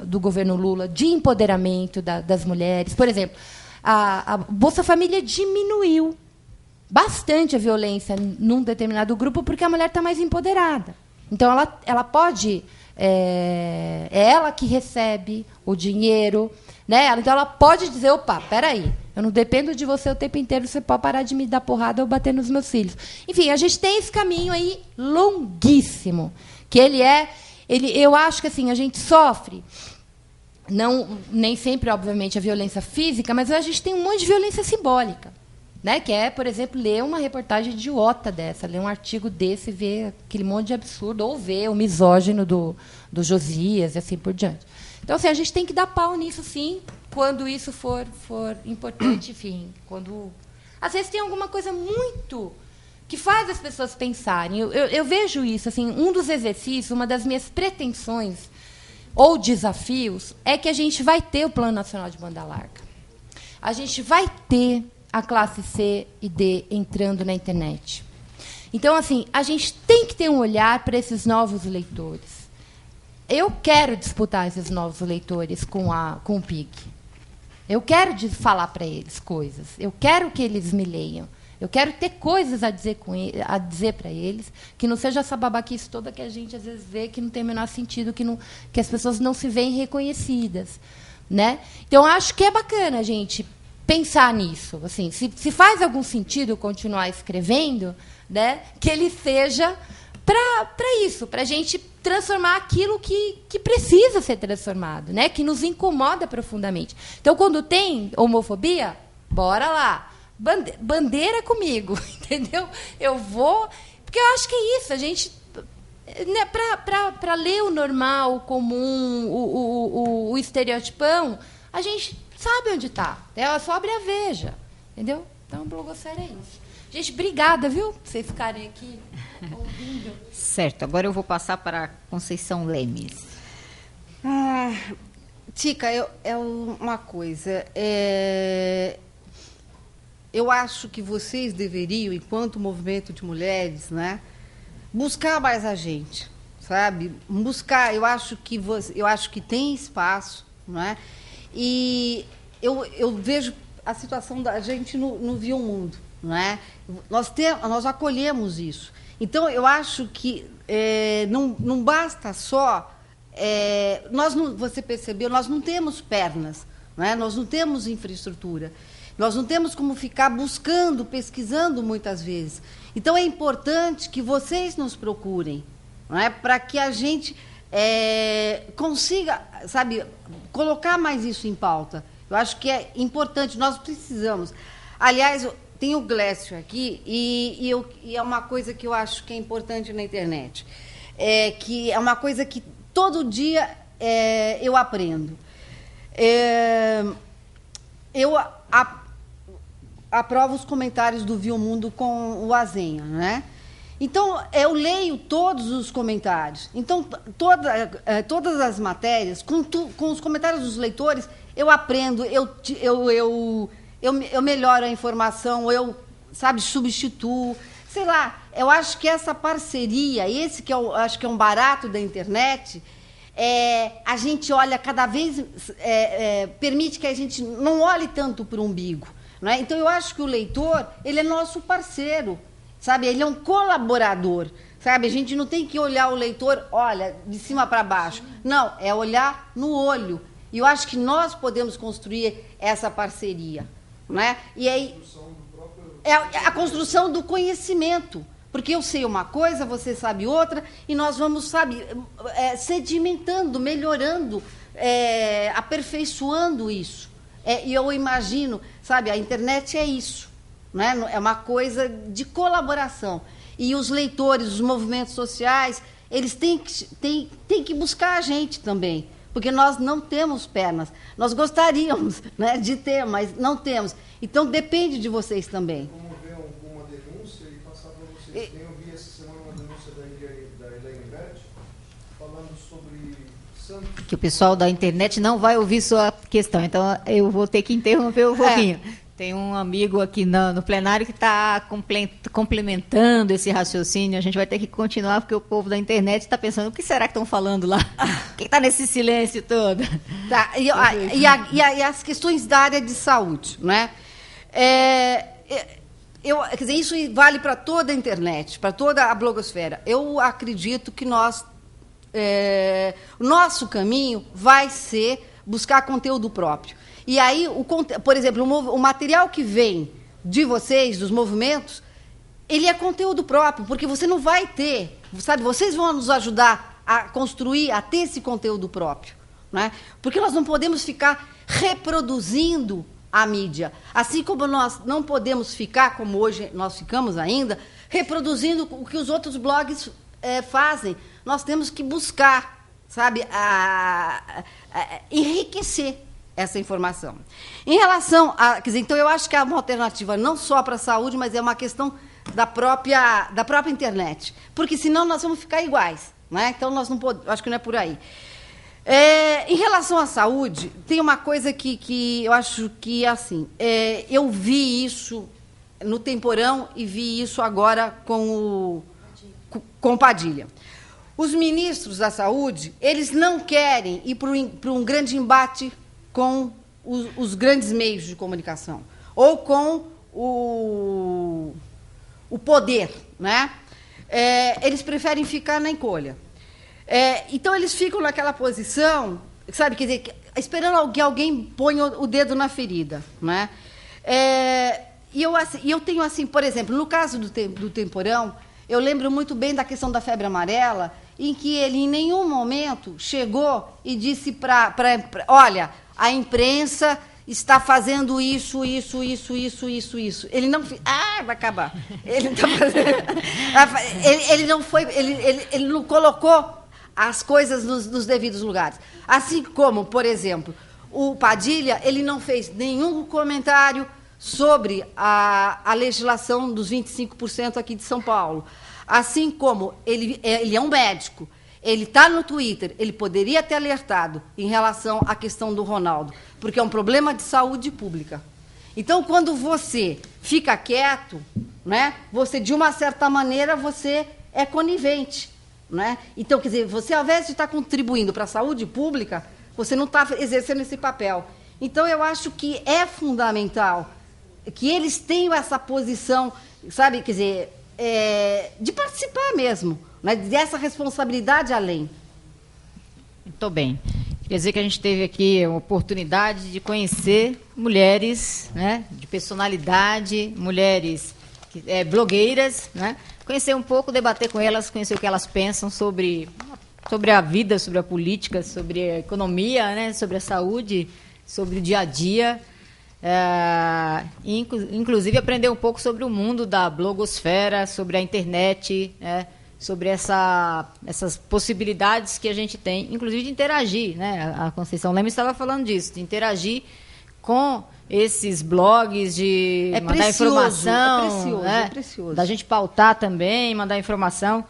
do governo Lula de empoderamento das mulheres. Por exemplo, a Bolsa Família diminuiu bastante a violência num determinado grupo porque a mulher está mais empoderada. Então, ela pode... É ela que recebe o dinheiro, né? Então, ela pode dizer, opa, peraí, eu não dependo de você o tempo inteiro, você pode parar de me dar porrada ou bater nos meus filhos. Enfim, a gente tem esse caminho aí longuíssimo, que eu acho que assim, a gente sofre, nem sempre, obviamente, a violência física, mas a gente tem um monte de violência simbólica. Né? Que é, por exemplo, ler uma reportagem idiota dessa, ler um artigo desse e ver aquele monte de absurdo, ou ver o misógino do Josias e assim por diante. Então, assim, a gente tem que dar pau nisso, sim, quando isso for importante, enfim. Quando... Às vezes tem alguma coisa muito que faz as pessoas pensarem. Eu vejo isso, assim, um dos exercícios, uma das minhas pretensões ou desafios é que a gente vai ter o Plano Nacional de Banda Larga. A gente vai ter a classe C e D entrando na internet. Então, assim, a gente tem que ter um olhar para esses novos leitores. Eu quero disputar esses novos leitores com o PIC. Eu quero falar para eles coisas. Eu quero que eles me leiam. Eu quero ter coisas a dizer para eles, que não seja essa babaquice toda que a gente, às vezes, vê que não tem o menor sentido, que as pessoas não se veem reconhecidas. Né? Então, acho que é bacana a gente pensar nisso, assim, se faz algum sentido continuar escrevendo, né, que ele seja para isso, para a gente transformar aquilo que precisa ser transformado, né, que nos incomoda profundamente. Então, quando tem homofobia, bora lá, bandeira comigo, entendeu? Eu vou, porque eu acho que é isso, a gente, né, para ler o normal, o comum, o estereotipão, a gente sabe onde está. É só abrir a Veja. Entendeu? Então, blogosfera é isso. Gente, obrigada, viu? Por vocês ficarem aqui ouvindo. Certo. Agora eu vou passar para a Conceição Lemes. Tica, uma coisa. Eu acho que vocês deveriam, enquanto movimento de mulheres, né, buscar mais a gente, sabe? Buscar. Eu acho que tem espaço, não é? E eu vejo a situação da gente no Viu Mundo, não é? Nós acolhemos isso. Então, eu acho que não basta só... você percebeu, nós não temos pernas, não é? Nós não temos infraestrutura, nós não temos como ficar buscando, pesquisando muitas vezes. Então, é importante que vocês nos procurem, não é? Para que a gente consiga, sabe, colocar mais isso em pauta. Eu acho que é importante, nós precisamos. Aliás, tem o Glécio aqui, e é uma coisa que eu acho que é importante na internet, que é uma coisa que todo dia eu aprendo. Eu aprovo os comentários do Viu Mundo com o Azenha, né? Então, eu leio todos os comentários. Então, todas as matérias, com os comentários dos leitores, eu aprendo, eu melhoro a informação, eu, sabe, substituo. Sei lá, eu acho que essa parceria, esse que eu acho que é um barato da internet, a gente olha cada vez, permite que a gente não olhe tanto para o umbigo. Não é? Então, eu acho que o leitor, ele é nosso parceiro. Sabe, ele é um colaborador, sabe? A gente não tem que olhar o leitor, olha, de cima para baixo. Não, é olhar no olho. E eu acho que nós podemos construir essa parceria, né? E aí é a construção do conhecimento, Porque eu sei uma coisa, você sabe outra, e nós vamos, sabe, sedimentando, melhorando, aperfeiçoando isso. E eu imagino, sabe, a internet é isso, né? É uma coisa de colaboração. E os leitores, os movimentos sociais, eles têm que buscar a gente também, porque nós não temos pernas. Nós gostaríamos, né, de ter, mas não temos. Então, depende de vocês também. Eu vi essa semana uma denúncia da Elaine Bert falando sobre Santos. Que o pessoal da internet não vai ouvir sua questão, então eu vou ter que interromper um pouquinho. Tem um amigo aqui no plenário que está complementando esse raciocínio. A gente vai ter que continuar, porque o povo da internet está pensando, o que será que estão falando lá? Quem está nesse silêncio todo? Tá, e as questões da área de saúde, né? Quer dizer, isso vale para toda a internet, para toda a blogosfera. Eu acredito que o nosso caminho vai ser buscar conteúdo próprio. E aí, por exemplo, o material que vem de vocês, dos movimentos, ele é conteúdo próprio, porque você não vai ter, sabe, vocês vão nos ajudar a construir, a ter esse conteúdo próprio, né? Porque nós não podemos ficar reproduzindo a mídia. Assim como nós não podemos ficar, como hoje nós ficamos ainda, reproduzindo o que os outros blogs fazem. Nós temos que buscar, sabe, enriquecer essa informação. Em relação a... Quer dizer, então, eu acho que é uma alternativa não só para a saúde, mas é uma questão da própria internet. Porque, senão, nós vamos ficar iguais, né? Então, nós não podemos... Acho que não é por aí. Em relação à saúde, tem uma coisa que eu acho que, assim, eu vi isso no Temporão e vi isso agora com o Padilha. Os ministros da saúde, eles não querem ir para um grande embate com os grandes meios de comunicação, ou com o poder, né? Eles preferem ficar na encolha. Então, eles ficam naquela posição, sabe, quer dizer, esperando que alguém ponha o dedo na ferida, né? E eu tenho, assim, por exemplo, no caso do Temporão, eu lembro muito bem da questão da febre amarela, em que ele, em nenhum momento, chegou e disse olha, a imprensa está fazendo isso. Ele não fez. Vai acabar. Ele não está fazendo. Ele não foi. Ele não colocou as coisas nos devidos lugares. Assim como, por exemplo, o Padilha, ele não fez nenhum comentário sobre a legislação dos 25% aqui de São Paulo. Assim como ele é um médico. Ele está no Twitter, ele poderia ter alertado em relação à questão do Ronaldo, porque é um problema de saúde pública. Então, quando você fica quieto, né, você, de uma certa maneira, você é conivente, né? Então, quer dizer, você, ao invés de estar contribuindo para a saúde pública, você não está exercendo esse papel. Então, eu acho que é fundamental que eles tenham essa posição, sabe, quer dizer, de participar mesmo, né, dessa responsabilidade além. Muito bem. Quer dizer que a gente teve aqui a oportunidade de conhecer mulheres, né, de personalidade, mulheres blogueiras, né, conhecer um pouco, debater com elas, conhecer o que elas pensam sobre a vida, sobre a política, sobre a economia, né, sobre a saúde, sobre o dia a dia. Inclusive aprender um pouco sobre o mundo da blogosfera, sobre a internet, né, sobre essas possibilidades que a gente tem, inclusive de interagir, né? A Conceição Leme estava falando disso, de interagir com esses blogs, de mandar informação, né? É precioso. Da gente pautar também, mandar informação.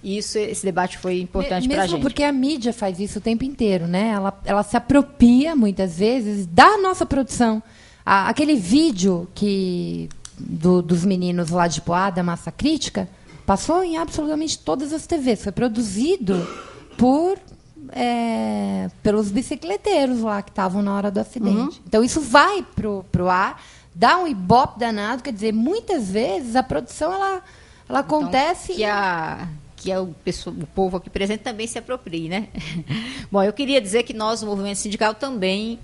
Esse debate foi importante para a gente. Mesmo porque a mídia faz isso o tempo inteiro, né? Ela se apropria, muitas vezes, da nossa produção. Aquele vídeo dos meninos lá de Poá, da Massa Crítica, passou em absolutamente todas as TVs. Foi produzido pelos bicicleteiros lá que estavam na hora do acidente. Uhum. Então, isso vai pro ar, dá um ibope danado. Quer dizer, muitas vezes a produção ela acontece... Que o povo aqui presente também se aproprie, né? Bom, eu queria dizer que nós, o movimento sindical, também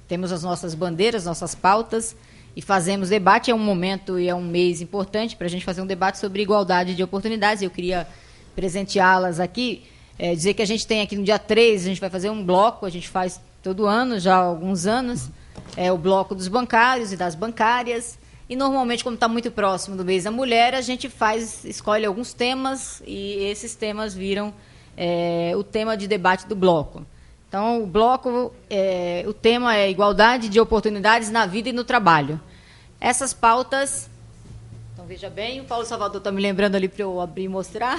temos as nossas bandeiras, nossas pautas, e fazemos debate. É um momento e é um mês importante para a gente fazer um debate sobre igualdade de oportunidades. Eu queria presenteá-las aqui, dizer que a gente tem aqui no dia 3, a gente vai fazer um bloco, a gente faz todo ano, já há alguns anos, o bloco dos bancários e das bancárias. E, normalmente, como está muito próximo do mês da mulher, a gente escolhe alguns temas e esses temas viram o tema de debate do bloco. Então, o bloco, o tema é igualdade de oportunidades na vida e no trabalho. Essas pautas... Então, veja bem, o Paulo Salvador está me lembrando ali para eu abrir e mostrar.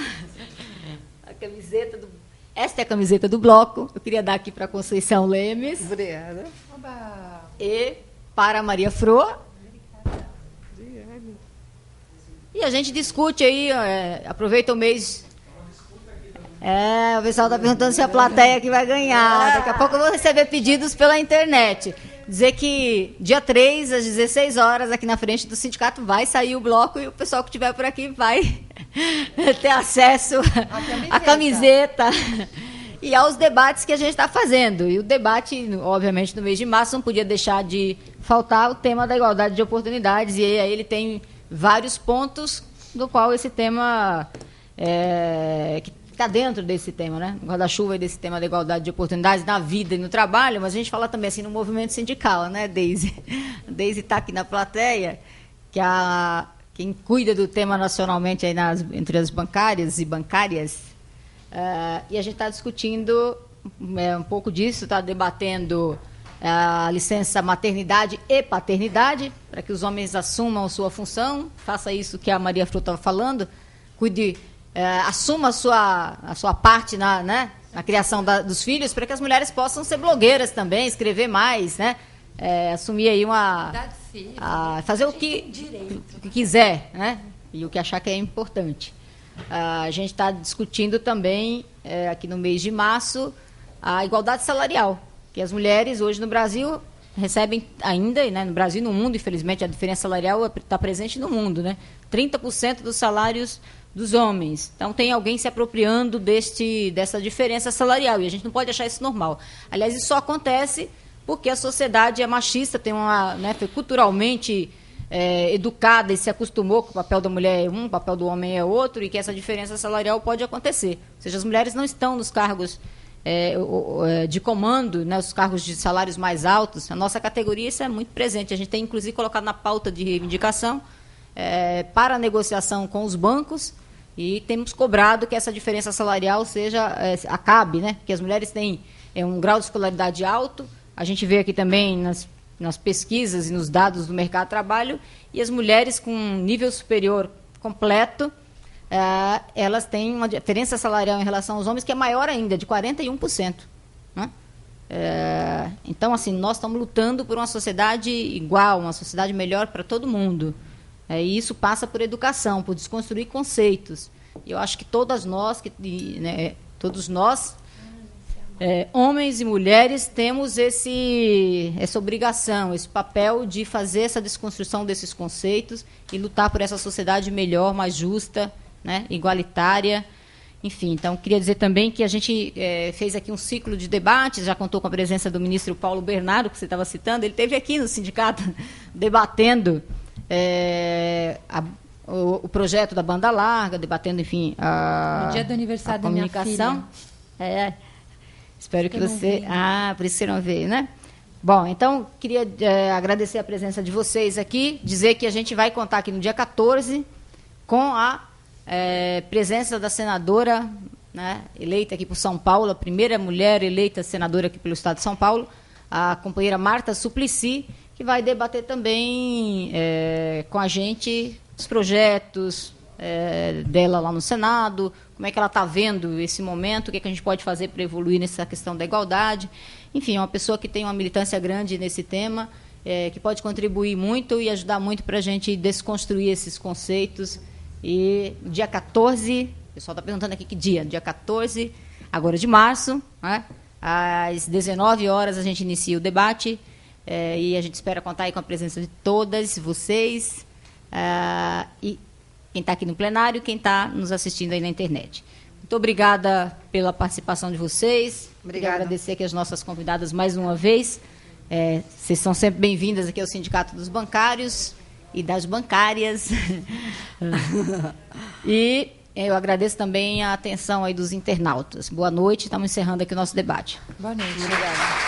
A camiseta do... Esta é a camiseta do bloco. Eu queria dar aqui para a Conceição Lemes. Obrigada. E para a Maria Froa. E a gente discute aí, aproveita o mês... o pessoal está perguntando se a plateia que vai ganhar. Daqui a pouco eu vou receber pedidos pela internet. Dizer que dia 3, às 16 horas, aqui na frente do sindicato, vai sair o bloco e o pessoal que estiver por aqui vai ter acesso à camiseta e aos debates que a gente está fazendo. E o debate, obviamente, no mês de março, não podia deixar de faltar o tema da igualdade de oportunidades. E aí ele tem vários pontos do qual esse tema... que está dentro desse tema, né? O guarda-chuva desse tema da igualdade de oportunidades na vida e no trabalho, mas a gente fala também assim no movimento sindical, né, Deise? A Deise está aqui na plateia, que quem cuida do tema nacionalmente aí entre as bancárias e bancárias, e a gente está discutindo um pouco disso, está debatendo a licença maternidade e paternidade, para que os homens assumam sua função, faça isso que a Maria Froa estava falando, cuide... assuma a sua parte na criação dos filhos, para que as mulheres possam ser blogueiras também, escrever mais, né? Assumir aí fazer o que quiser, né? E o que achar que é importante. A gente está discutindo também, aqui no mês de março, a igualdade salarial, que as mulheres hoje no Brasil recebem ainda, né, no Brasil e no mundo, infelizmente, a diferença salarial está presente no mundo, né? 30% dos salários dos homens. Então, tem alguém se apropriando dessa diferença salarial, e a gente não pode achar isso normal. Aliás, isso só acontece porque a sociedade é machista, foi culturalmente educada e se acostumou que o papel da mulher é um, o papel do homem é outro, e que essa diferença salarial pode acontecer. Ou seja, as mulheres não estão nos cargos de comando, né, os cargos de salários mais altos. A nossa categoria, isso é muito presente. A gente tem, inclusive, colocado na pauta de reivindicação para a negociação com os bancos, e temos cobrado que essa diferença salarial acabe, né? Porque as mulheres têm um grau de escolaridade alto, a gente vê aqui também nas pesquisas e nos dados do mercado de trabalho, e as mulheres com nível superior completo, elas têm uma diferença salarial em relação aos homens que é maior ainda, de 41%. Né? Então, assim, nós estamos lutando por uma sociedade igual, uma sociedade melhor para todo mundo. E isso passa por educação, por desconstruir conceitos. E eu acho que todos nós, homens e mulheres, temos essa obrigação, esse papel de fazer essa desconstrução desses conceitos e lutar por essa sociedade melhor, mais justa, né, igualitária. Enfim, então, queria dizer também que a gente fez aqui um ciclo de debates, já contou com a presença do ministro Paulo Bernardo, que você estava citando. Ele esteve aqui no sindicato debatendo o projeto da banda larga, debatendo, enfim, no dia do aniversário da minha comunicação. Espero que você... por isso você não veio, né? Bom, então, queria agradecer a presença de vocês aqui, dizer que a gente vai contar aqui no dia 14 com a presença da senadora, né, eleita aqui por São Paulo, a primeira mulher eleita senadora aqui pelo Estado de São Paulo, a companheira Marta Suplicy, que vai debater também com a gente os projetos dela lá no Senado, como é que ela está vendo esse momento, o que a gente pode fazer para evoluir nessa questão da igualdade. Enfim, é uma pessoa que tem uma militância grande nesse tema, que pode contribuir muito e ajudar muito para a gente desconstruir esses conceitos. E dia 14, o pessoal está perguntando aqui que dia, dia 14, agora de março, né, às 19 horas a gente inicia o debate. E a gente espera contar aí com a presença de todas vocês, e quem está aqui no plenário, quem está nos assistindo aí na internet. Muito obrigada pela participação de vocês. Queria agradecer aqui as nossas convidadas mais uma vez. Vocês são sempre bem-vindas aqui ao Sindicato dos Bancários e das Bancárias. E eu agradeço também a atenção aí dos internautas. Boa noite, estamos encerrando aqui o nosso debate. Boa noite. Obrigada.